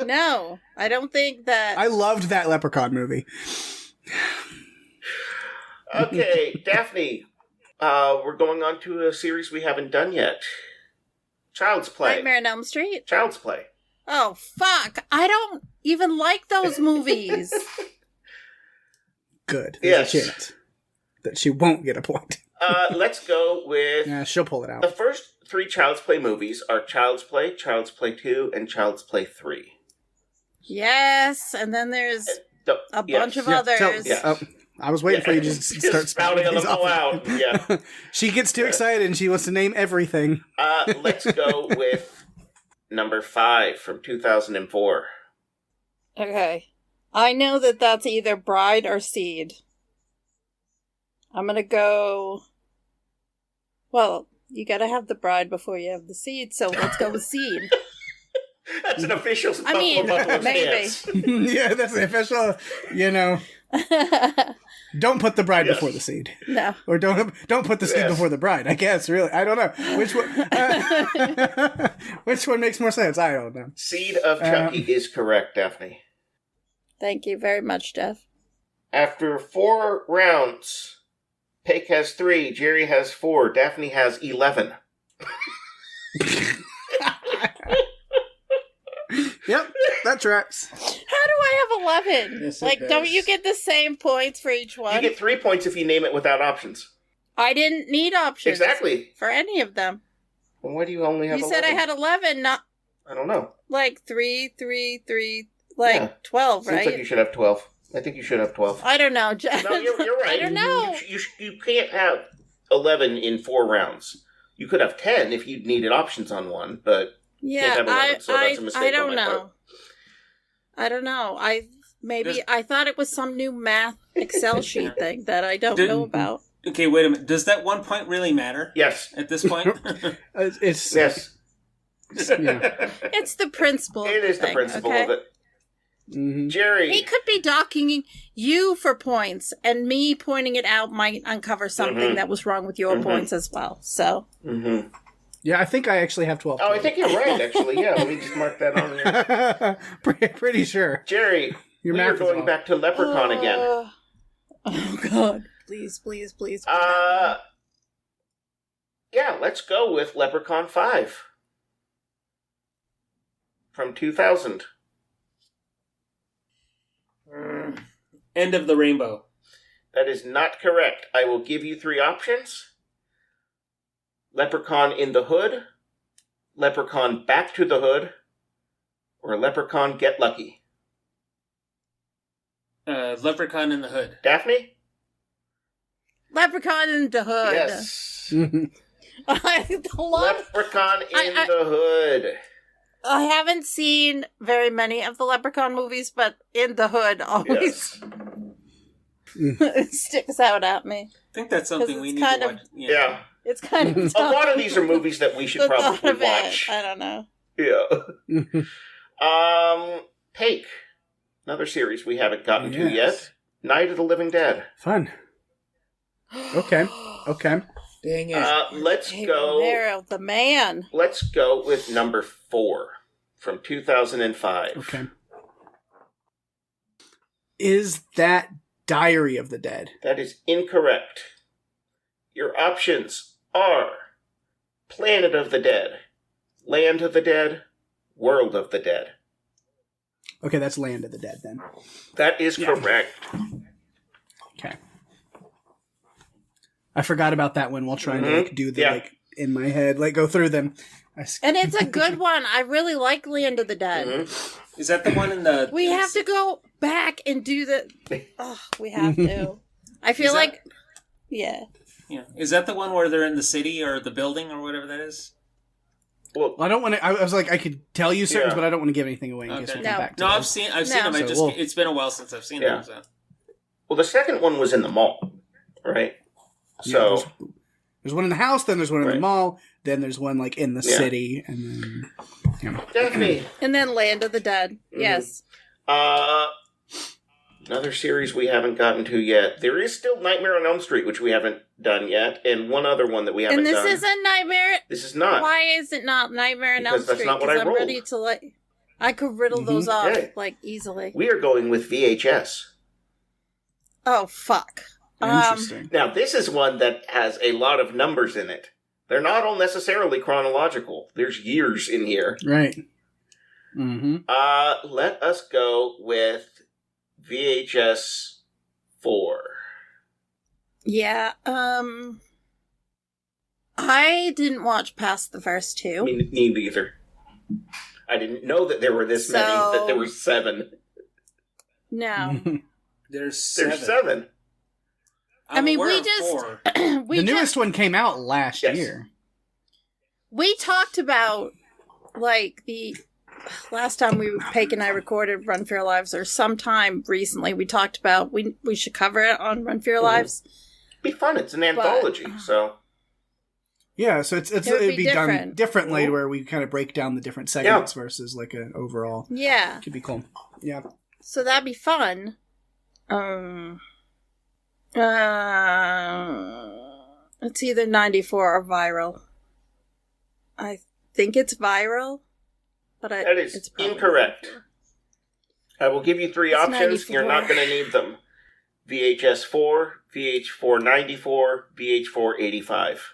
No, I don't think that. I loved that Leprechaun movie. Okay, Daphne, we're going on to a series we haven't done yet. Child's Play. Nightmare on Elm Street? Child's Play. Oh, fuck. I don't even like those movies. Good. There's a chance that she won't get a point. Let's go with... Yeah, she'll pull it out. The first three Child's Play movies are Child's Play 2, and Child's Play 3. Yes, and then there's a bunch of others. I was waiting for you to just start spouting them all out. Yeah. She gets too excited and she wants to name everything. Let's go with number 5 from 2004. Okay. I know that that's either Bride or Seed. I'm gonna go... Well, you gotta have the bride before you have the seed, so let's go with Seed. That's an official Buffalo maybe. stance. Yeah, that's the official, Don't put the bride before the seed. No. Or don't put the seed before the bride, I guess, really. I don't know. Which one makes more sense? I don't know. Seed of Chucky is correct, Daphne. Thank you very much, Jeff. After 4 rounds, Pake has 3, Jerry has 4, Daphne has 11. Yep, that tracks. How do I have 11? Yes, don't you get the same points for each one? You get 3 points if you name it without options. I didn't need options. Exactly. For any of them. Well, why do you only have 11? You said I had 11, not... I don't know. Like 3, 12, right? Seems like you should have 12. I think you should have 12. I don't know, Jeff. No, you're right. I don't know. You can't have 11 in 4 rounds. You could have 10 if you needed options on one, but... Yeah, can't have 11, so that's a mistake I don't on my know. part. I don't know. I thought it was some new math Excel sheet thing that I don't know about. Okay, wait a minute. Does that 1 point really matter? Yes. At this point? It's Yes. yeah. It's the principle. It is the principle of it. Mm-hmm. Jerry. He could be docking you for points, and me pointing it out might uncover something that was wrong with your points as well. So. Mm-hmm. Yeah, I think I actually have 12. Oh, I think you're right, actually. Yeah, let me just mark that on here. Pretty sure. Jerry, Your we math are is going off. back to Leprechaun again. Oh, God. Please. Yeah, let's go with Leprechaun 5. From 2000. End of the rainbow. That is not correct. I will give you 3 options. Leprechaun in the Hood, Leprechaun Back to the Hood, or Leprechaun Get Lucky. Leprechaun in the Hood. Daphne? Leprechaun in the Hood. Yes. I love... Leprechaun in the Hood. I haven't seen very many of the Leprechaun movies, but In the Hood always sticks out at me. I think that's something we need to watch. Yeah. It's kind of A lot of these are movies that we should probably watch. I don't know. Yeah. Take. Another series we haven't gotten to yet. Night of the Living Dead. Fun. Okay. Dang it. Let's go. Romero, the man. Let's go with number 4 from 2005. Okay. Is that Diary of the Dead? That is incorrect. Your options are Planet of the Dead, Land of the Dead, World of the Dead. Okay, that's Land of the Dead then. That is correct. Okay. I forgot about that one while trying to do the in my head, go through them. And it's a good one. I really like Land of the Dead. Is that the one in the... We have to go back and do the... Oh, we have to. I feel like... Yeah. Yeah. Is that the one where they're in the city or the building or whatever that is? Well, I don't want to... I was like, I could tell you certain, but I don't want to give anything away in case we come back to I've seen them. It's been a while since I've seen them. So. Well, the second one was in the mall, right? So... Yeah, there's one in the house, then there's one in the mall, then there's one, in the city, and then... Definitely. And then Land of the Dead. Yes. Another series we haven't gotten to yet. There is still Nightmare on Elm Street, which we haven't done yet, and one other one that we haven't done. And this isn't Nightmare... This is not. Why is it not Nightmare on Elm Street? Because that's not what I rolled. I'm ready to, I could riddle those off, easily. We are going with VHS. Oh, fuck. Interesting. Now, this is one that has a lot of numbers in it. They're not all necessarily chronological. There's years in here. Right. Mm-hmm. Let us go with VHS 4. Yeah, I didn't watch past the first 2. Me neither. I didn't know that there were this many, that there were 7. No. There's 7. There's 7. I mean, we just... the newest one came out last year. We talked about, the last time Paige and I recorded Run for Your Lives, or sometime recently, we talked about we should cover it on Run for Your Lives. Be fun. It's an anthology, so... Yeah, so it'd be done differently, where we kind of break down the different segments versus, an overall... Yeah. Could be cool. Yeah. So that'd be fun. It's either 94 or Viral. I think it's Viral, but that is it's incorrect. I will give you 3 options. 94. You're not going to need them. VHS 4, VH4 94, VH4 85.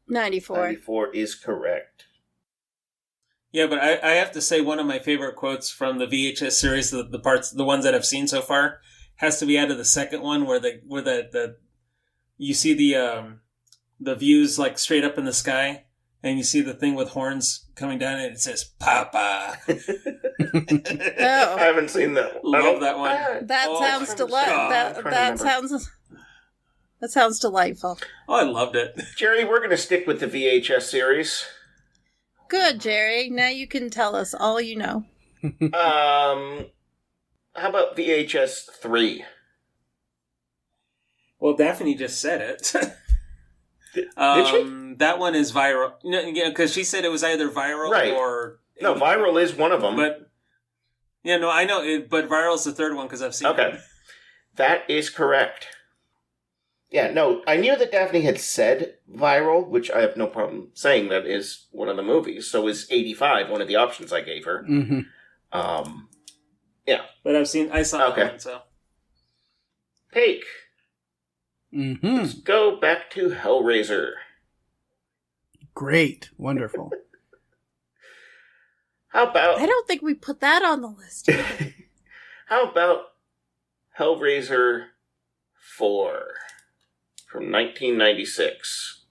94. 94 is correct. Yeah, but I have to say one of my favorite quotes from the VHS series, the ones that I've seen so far, has to be out of the second one where you see the views straight up in the sky, and you see the thing with horns coming down, and it says "Papa." I haven't seen that. Love that one. That sounds delightful. Oh, I loved it. Jerry, we're going to stick with the VHS series. Good, Jerry. Now you can tell us all you know. How about VHS 3? Well, Daphne just said it. Did she? That one is Viral. Because she said it was either Viral or... No, Viral is one of them. But I know, but Viral's the third one because I've seen it. Okay. That is correct. Yeah, no, I knew that Daphne had said Viral, which I have no problem saying that is one of the movies. So is 85 one of the options I gave her. Mm-hmm. Yeah. But I saw that one, so. Paige. Mm-hmm. Let's go back to Hellraiser. Great. Wonderful. How about... I don't think we put that on the list. How about Hellraiser 4 from 1996?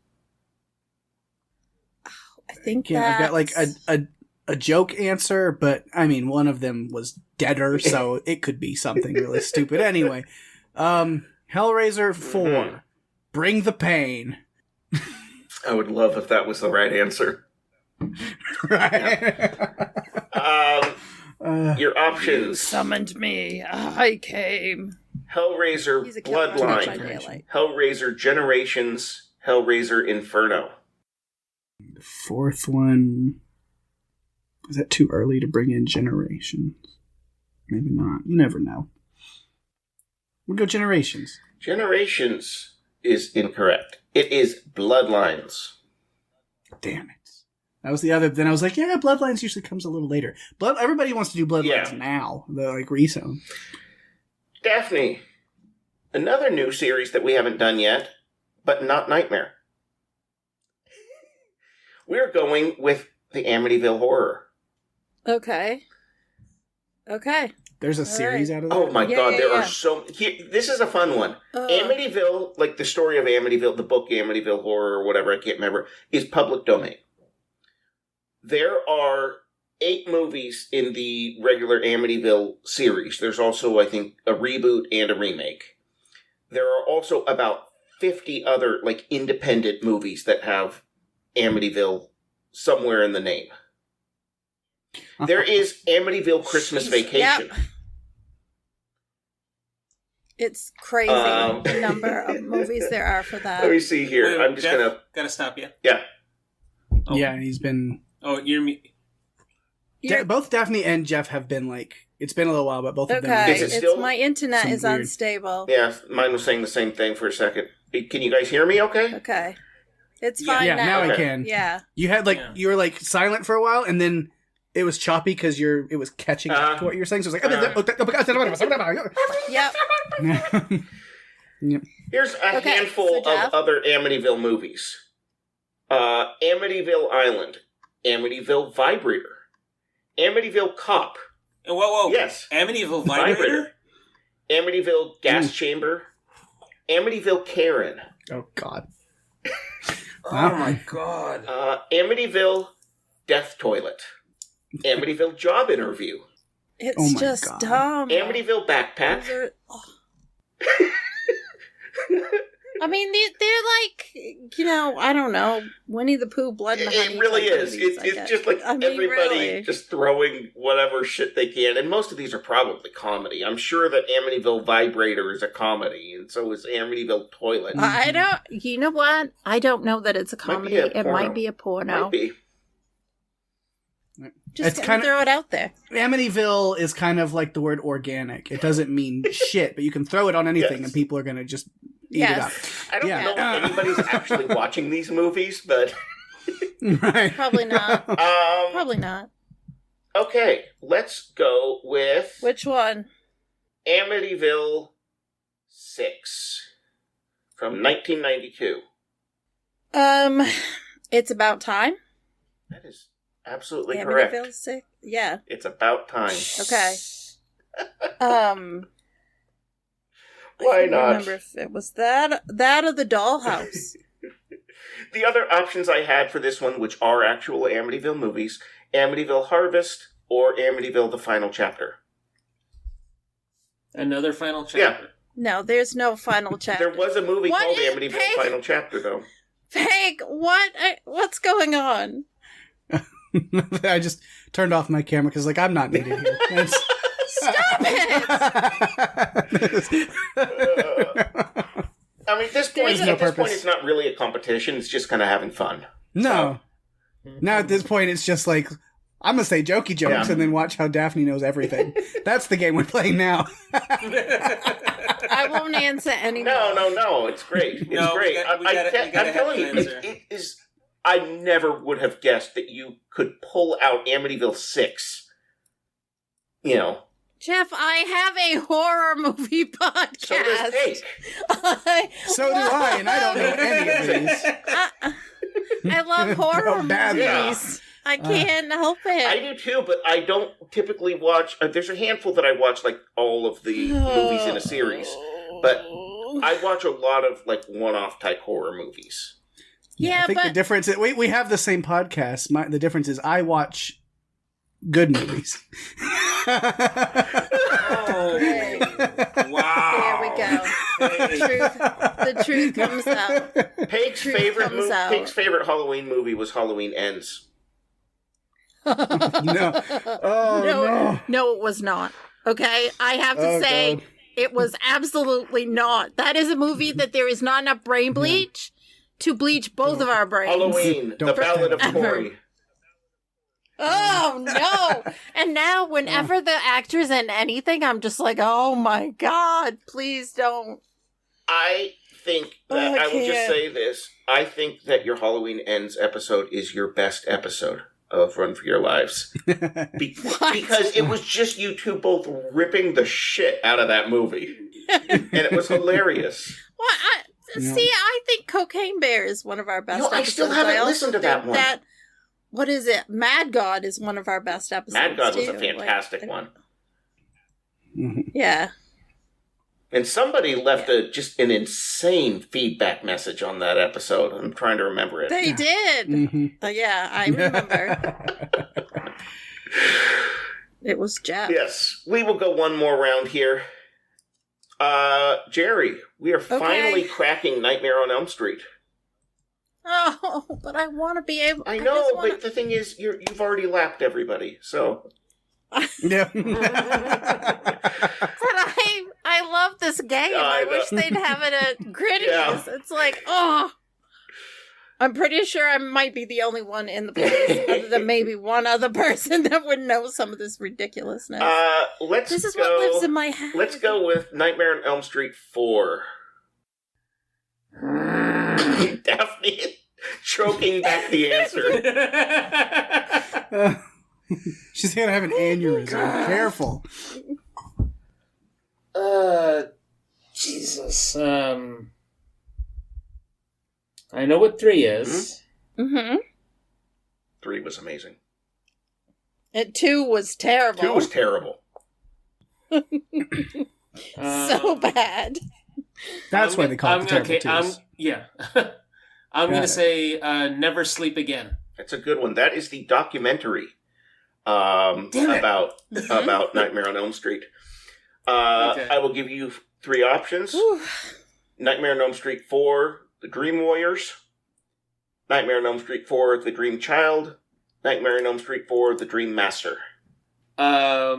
I think I've got a joke answer, but I mean, one of them was deader, so it could be something really stupid. Anyway, Hellraiser 4, Bring the Pain. I would love if that was the right answer. Right. Your options: Summoned me. I came. Hellraiser He's a killer. Bloodline, Hellraiser Generations, Hellraiser Inferno. The fourth one. Is that too early to bring in Generations? Maybe not. You never know. We'll go Generations. Generations is incorrect. It is Bloodlines. Damn it. That was the other. Then I was like, yeah, Bloodlines usually comes a little later. Everybody wants to do Bloodlines now. They're like recent. Daphne, another new series that we haven't done yet, but not Nightmare. We're going with the Amityville Horror. Okay. There's a series out of that? Oh my god, there are so... this is a fun one. Amityville, like the story of Amityville, the book Amityville Horror or whatever, I can't remember, is public domain. There are 8 movies in the regular Amityville series. There's also, I think, a reboot and a remake. There are also about 50 other, like, independent movies that have Amityville somewhere in the name. There is Amityville Christmas Vacation. Yep. It's crazy the number of movies there are for that. Let me see here. I'm just Jeff, gonna... Gotta stop you. Yeah. Oh. Yeah, he's been... Oh, you're... both Daphne and Jeff have been like... It's been a little while, but both of them... Okay, Is it still... my internet is weird... unstable. Yeah, mine was saying the same thing for a second. Can you guys hear me okay? Okay. It's fine now. Yeah, now I can. Yeah. You had you were like silent for a while, and then it was choppy because it was catching up to what you were saying. So it was like, Yep. Yep. Here's a handful of other Amityville movies. Amityville Island, Amityville Vibrator, Amityville Cop. Whoa. Yes. Amityville Vibrator? Amityville Gas Chamber, Amityville Karen. Oh, God. Oh, my God. Amityville Death Toilet, Amityville Job Interview. It's just dumb. Amityville Backpack. I mean, they're like, I don't know, Winnie the Pooh, Blood and Honey. It really is. Movies, It's just like everybody just throwing whatever shit they can. And most of these are probably comedy. I'm sure that Amityville Vibrator is a comedy, and so is Amityville Toilet. You know what? I don't know that it's a comedy. It might be a porno. Might be. Just throw it out there. Amityville is kind of like the word organic. It doesn't mean shit, but you can throw it on anything and people are going to just eat it up. I don't know if anybody's actually watching these movies, but... Right. Probably not. Probably not. Okay, let's go with... Which one? Amityville 6 from 1992. It's about time. That is absolutely correct. Amityville 6? Yeah. It's about time. Okay. Why I not? remember if it was that or the Dollhouse. The other options I had for this one, which are actual Amityville movies, Amityville Harvest or Amityville The Final Chapter. Another final chapter? Yeah. No, there's no final chapter. There was a movie called Amityville Final Chapter, though. Peg, what's going on? I just turned off my camera because, I'm not needed here. Stop it! I mean, at this point, it's not really a competition. It's just kind of having fun. No. Now at this point, it's just like, I'm going to say jokey jokes and then watch how Daphne knows everything. That's the game we're playing now. I won't answer anymore. No. It's great. It's great. I'm telling you, it is... I never would have guessed that you could pull out Amityville 6. Jeff, I have a horror movie podcast. So does Jake. So do I, and I don't know any of these. I love horror movies. I can't help it. I do too, but I don't typically watch... there's a handful that I watch, all of the movies in a series. But I watch a lot of, one-off type horror movies. Yeah, I think the difference is we have the same podcast. The difference is I watch good movies. Oh, wow! There we go. The truth comes out. Peg's favorite Halloween movie was Halloween Ends. No. Oh, no. No, it was not. Okay? I have to say, God. it was absolutely not. That is a movie that there is not enough brain bleach to bleach both of our brains. Halloween, Don't the Ballad of ever. Corey. Oh, no. And now, whenever the actor's in anything, I'm just like, oh my God, please don't. I think that I I will just can't. say this. I think that your Halloween Ends episode is your best episode of Run for Your Lives. Because it was just you two both ripping the shit out of that movie. And it was hilarious. Well, see, I think Cocaine Bear is one of our best No, I episodes. still haven't also listened to that think one. What is it? Mad God is one of our best episodes. Mad God was a too. fantastic one. Yeah. And somebody left just an insane feedback message on that episode. I'm trying to remember it. They did. Yeah, I remember. It was Jeff. Yes, we will go one more round here. Jerry, we are finally cracking Nightmare on Elm Street. Oh, but I want to be able. I know, but the thing is, you've already lapped everybody, so. Yeah. But I love this game. I wish they'd have it at Gritty's. Yeah. It's like, oh. I'm pretty sure I might be the only one in the place, other than maybe one other person that would know some of this ridiculousness. This is what lives in my head. Let's go with Nightmare on Elm Street 4. Daphne choking back the answer. She's gonna have an aneurysm. Careful. Jesus. I know what 3 is. Mm-hmm. 3 was amazing. And 2 was terrible. 2 was terrible. So bad. That's why they call it the terrible twos. I'm going to say Never Sleep Again. That's a good one. That is the documentary about Nightmare on Elm Street. I will give you 3 options. Whew. Nightmare on Elm Street 4, The Dream Warriors. Nightmare on Elm Street 4, The Dream Child. Nightmare on Elm Street 4, The Dream Master. I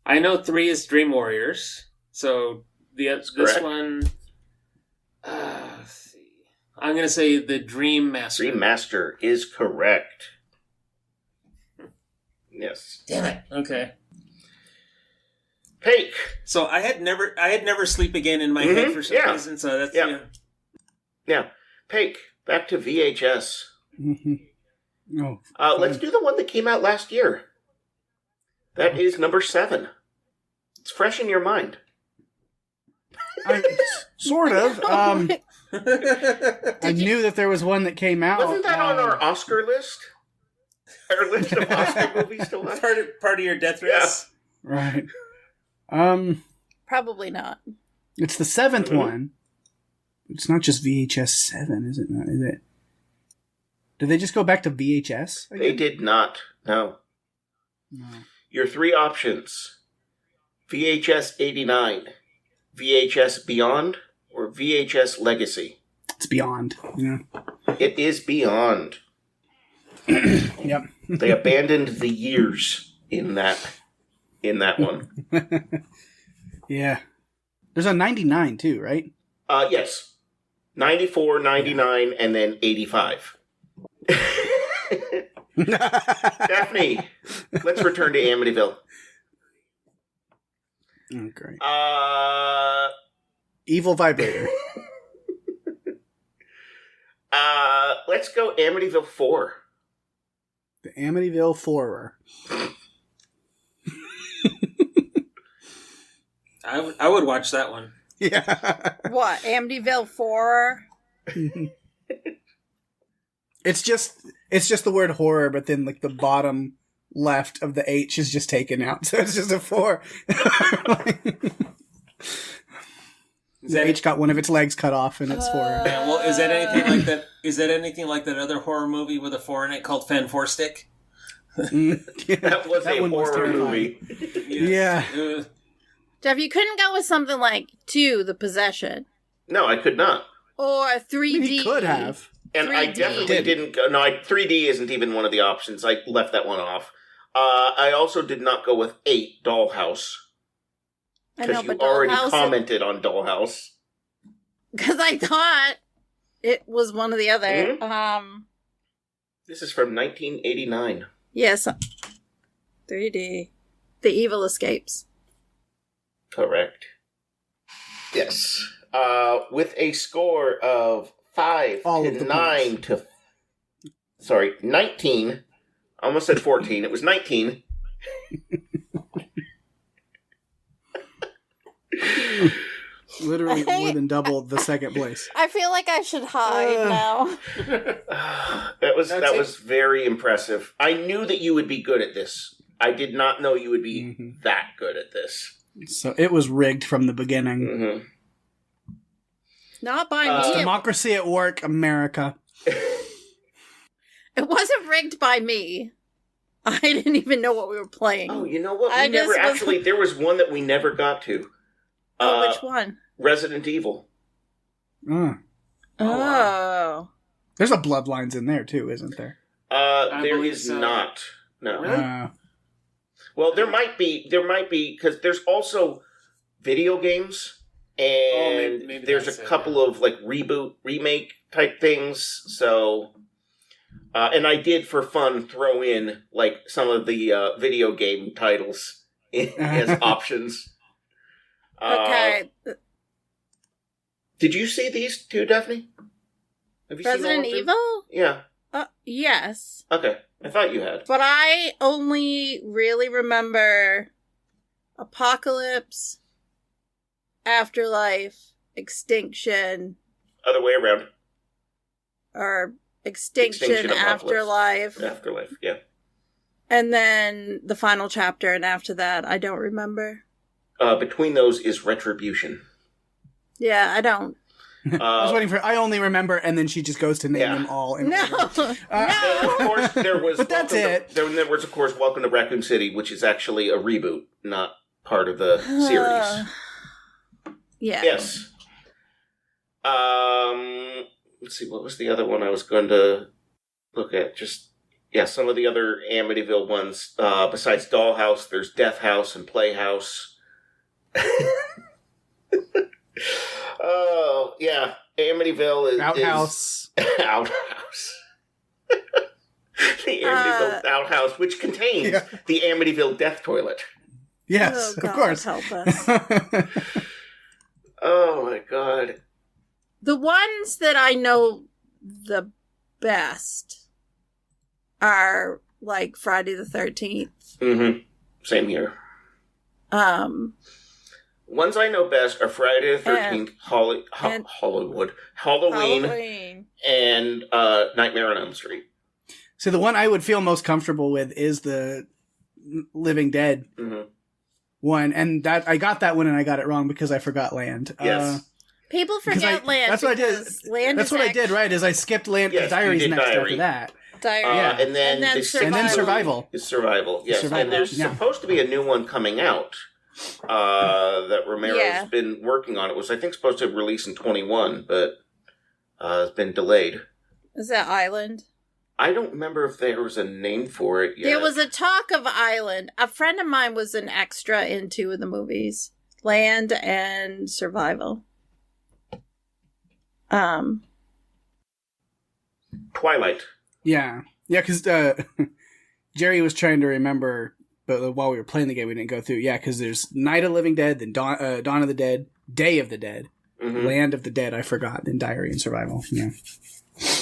know 3 is Dream Warriors. So this correct. one... let's see. I'm going to say The Dream Master. Dream Master is correct. Yes. Damn it. Okay. Pake. So I had never sleep again in my head for some reason. So that's Yeah. Pake. Back to VHS. Oh, let's do the one that came out last year. That is number 7. It's fresh in your mind. Sort of. I knew that there was one that came out. Wasn't that on our Oscar list? Our list of Oscar movies to watch? part of your death race. Right. Probably not. It's the 7th one. It's not just VHS 7, is it? Not, is it? Did they just go back to VHS again? They did not. No. Your 3 options. VHS 89, VHS Beyond, or VHS Legacy. It's Beyond. Yeah. It is Beyond. Yep. They abandoned the years in that one. Yeah. There's a 99 too, right? Yes. 94, 99, and then 85. Daphne, let's return to Amityville. Oh, great. Evil vibrator. Let's go Amityville 4. The Amityville 4er. I would watch that one. Yeah. What? Amityville 4? It's just the word horror, but then like the bottom left of the H is just taken out, so it's just a 4. The H got one of its legs cut off, and it's 4. Yeah, well, is that anything like that? Is that anything like that other horror movie with a 4 in it called Fan 4 Stick? Yeah, that was a horror movie. Yeah. Jeff, you couldn't go with something like 2, The Possession. No, I could not. Or 3D. He could have. And 3D. I definitely didn't go... No, 3D isn't even one of the options. I left that one off. I also did not go with 8, Dollhouse. I know, Because you but already Dollhouse- commented on Dollhouse. Because I thought it was one or the other. Mhm. This is from 1989. Yes. 3D. The Evil Escapes. Correct. Yes. With a score of 5 All to of the 9 to... Sorry, 19. I almost said 14. It was 19. Literally more than double the second place. I feel like I should hide now. That That's it. was very impressive. I knew that you would be good at this. I did not know you would be that good at this. So it was rigged from the beginning. Mm-hmm. Not by It's me. democracy at work, America. It wasn't rigged by me. I didn't even know what we were playing. Oh, you know what? I We never just was- actually... There was one that we never got to. Which one? Resident Evil. Uh, Oh. there's a Bloodlines in there too, isn't there? I There believe is so. not. No. Really? Well, there might be, because there's also video games, and maybe there's that's a it, couple of, like, reboot, remake type things, so... and I did, for fun, throw in, like, some of the video game titles as options. Okay. Did you see these two, Daphne? Have you Resident seen all of them? Evil? Yeah. Yes. Okay. I thought you had. But I only really remember Apocalypse, Afterlife, Extinction, Other way around. or Extinction, Extinction, Apocalypse. Afterlife, Afterlife, yeah. and then the final chapter, and after that, I don't remember. Between those is Retribution. Yeah, I don't. I was waiting for. I only remember, and then she just goes to name Yeah. them all. In No. order. And of course, there was. But that's Welcome it. There was, of course, Welcome to Raccoon City, which is actually a reboot, not part of the series. Yeah. Yes. Let's see. What was the other one I was going to look at? Some of the other Amityville ones. Besides Dollhouse, there's Death House and Playhouse. Oh, yeah. Amityville is... Outhouse. Outhouse. The Amityville outhouse, which contains the Amityville death toilet. Yes, Oh, God, of course. help us. Oh, my God. The ones that I know the best are like Friday the 13th. Mm-hmm. Same here. Ones I know best are Friday the 13th, Hollywood, Halloween, and Nightmare on Elm Street. So the one I would feel most comfortable with is the Living Dead one, and that I got that one and I got it wrong because I forgot Land. Yes. People forget Land. That's what I did. because Land That's is what I did. Right? Is I skipped Land because Yes, you Diary's did next Diary. after that. Diary. Yeah. And then Survival. Is Survival, yes. Survival, And there's yeah. supposed to be a new one coming out that Romero's Yeah. been working on. It was, I think, supposed to release in 21, but it's been delayed. Is that Island? I don't remember if there was a name for it yet. There was a talk of Island. A friend of mine was an extra in 2 of the movies, Land and Survival. Twilight. Yeah, because Jerry was trying to remember, but while we were playing the game, we didn't go through. Yeah, because there's Night of the Living Dead, then Dawn of the Dead, Day of the Dead, Mhm. Land of the Dead. I forgot. Then Diary and Survival. Yeah,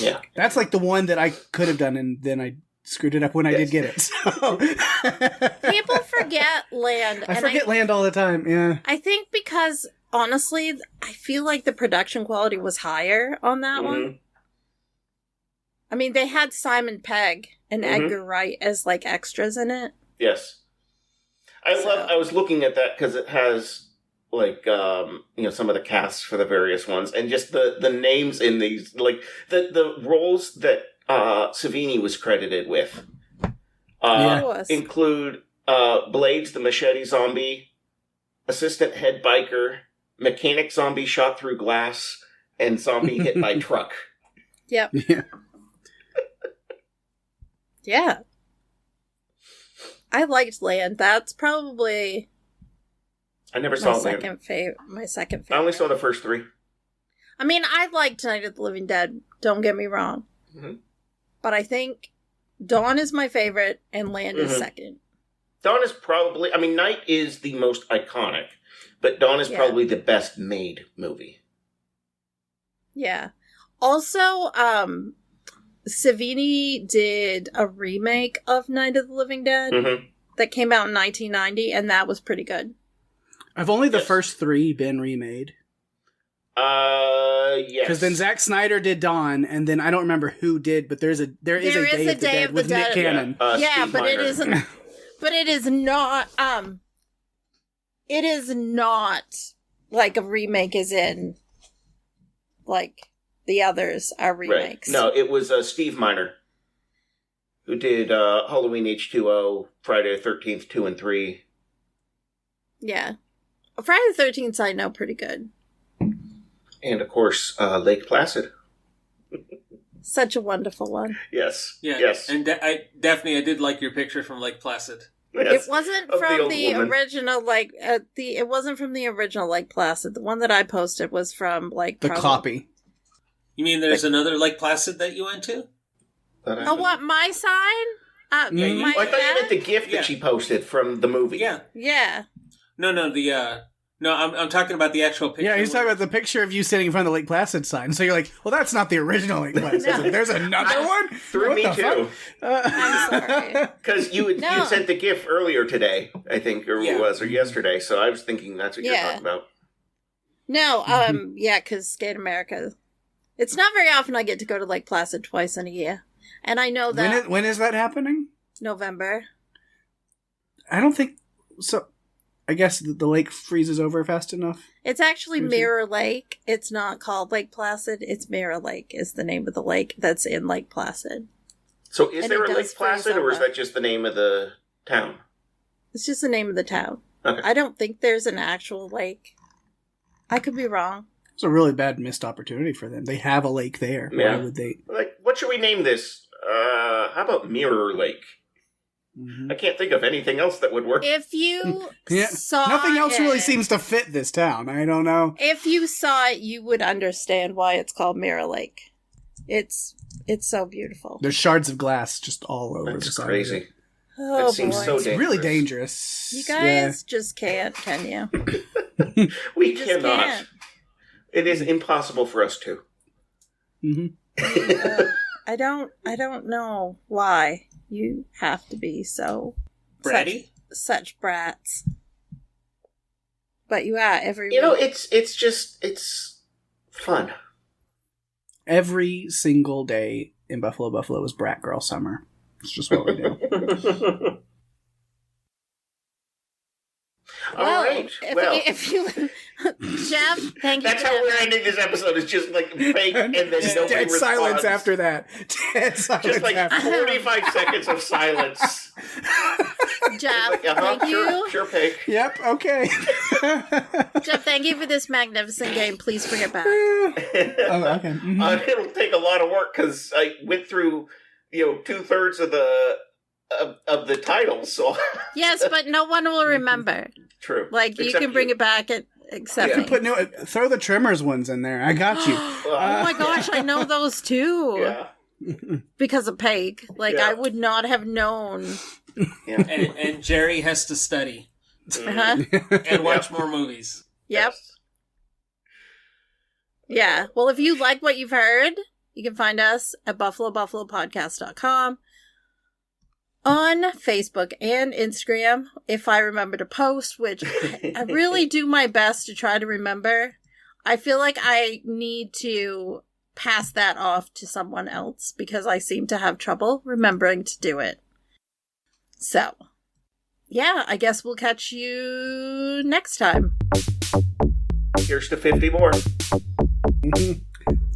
Yeah. that's like the one that I could have done, and then I screwed it up when I did get it. So. People forget Land. I forget Land all the time. Yeah. I think because, honestly, I feel like the production quality was higher on that one. Mhm. I mean, they had Simon Pegg and Mhm. Edgar Wright as, like, extras in it. Yes. I was looking at that because it has, like, some of the casts for the various ones, and just the names in these, like, the roles that Savini was credited with include Blades the Machete Zombie, Assistant Head Biker, Mechanic Zombie Shot Through Glass, and Zombie Hit by Truck. Yep. Yeah. Yeah. I liked Land. That's probably I never my saw Land. second favorite. My second favorite. I only saw the first 3. I mean, I liked Night of the Living Dead. Don't get me wrong. Mm-hmm. But I think Dawn is my favorite and Land is second. Dawn is probably... I mean, Night is the most iconic, but Dawn is Yeah. probably the best made movie. Yeah. Also, Savini did a remake of Night of the Living Dead Mm-hmm. that came out in 1990, and that was pretty good. Have only the Yes. first 3 been remade? Yes. Because then Zack Snyder did Dawn, and then I don't remember who did, but there is a Day of the Dead with Nick Cannon. Yeah, Steve but it Miner. isn't. But it is not. It is not like a remake, as in, like the others are Right. remakes. No, it was Steve Miner who did Halloween H2O, Friday the 13th 2 and 3. Yeah, Friday the 13th I know pretty good. And, of course, Lake Placid. Such a wonderful one. Yes. Yeah. Yes. And I did like your picture from Lake Placid. Yes. It wasn't Of the from old the woman. original, it wasn't from the original Lake Placid. The one that I posted was from The probably- copy. You mean there's another Lake Placid that you went to? Oh, what, my sign? Yeah, you- my Oh, I thought you meant the ad? gift Yeah. that she posted from the movie. Yeah. Yeah. No, I'm talking about the actual picture. Yeah, he's talking about the picture of you sitting in front of the Lake Placid sign. So you're like, well, that's not the original Lake Placid. No. There's another one? Through What me, the too. fuck? I'm sorry. Because you No. sent the gift earlier today, I think, or Yeah. it was, or yesterday. So I was thinking that's what you're Yeah. talking about. No, yeah, because Skate America. It's not very often I get to go to Lake Placid twice in a year. And I know that When is that happening? November. I don't think so. I guess the lake freezes over fast enough. It's actually Seriously? Mirror Lake. It's not called Lake Placid. It's Mirror Lake is the name of the lake that's in Lake Placid. So is And there it a does Lake Placid, freeze or is over. that just the name of the town? It's just the name of the town. Okay. I don't think there's an actual lake. I could be wrong. It's a really bad missed opportunity for them. They have a lake there. Yeah. Why would they? Like, what should we name this? How about Mirror Lake? Mhm. I can't think of anything else that would work. If you Yeah, saw nothing else really it- seems to fit this town. I don't know. If you saw it, you would understand why it's called Mirror Lake. It's so beautiful. There's shards of glass just all over the That's side. crazy. Oh That seems boy. so It's dangerous. really dangerous. You guys just can't, can you? We Just cannot. can't. It is impossible for us to. Yeah. I don't know why you have to be so Bratty? such brats. But you are every You know, week. it's fun. Every single day in Buffalo is Brat Girl Summer. It's just what we do. All Well, right. if, Well, if you Jeff, thank you that's for how that. we're ending this episode. It's just like fake, and then Just nobody dead silence responds. after that. Dead silence Just like after 45 seconds of silence. Jeff, Like, thank you. Sure, pig. Yep, okay. Jeff, thank you for this magnificent game. Please bring it back. Oh, okay. Mhm. It'll take a lot of work because I went through, 2/3 of the titles. So Yes, but no one will remember. true. Like, you Except can bring it back except Yeah. me. Throw the Trimmers ones in there. I got you. Oh my gosh, I know those too. Yeah. Because of Peg. Like, Yeah. I would not have known. Yeah. And Jerry has to study Uh-huh. and watch more movies. Yep. Yeah. Well, if you like what you've heard, you can find us at buffalopodcast.com, on Facebook and Instagram, if I remember to post, which I really do my best to try to remember. I feel like I need to pass that off to someone else because I seem to have trouble remembering to do it. So, yeah, I guess we'll catch you next time. Here's to 50 more. Mhm.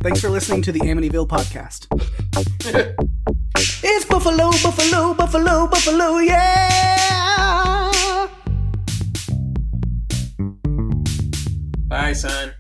Thanks for listening to the Amityville podcast. It's Buffalo, yeah! Bye, son.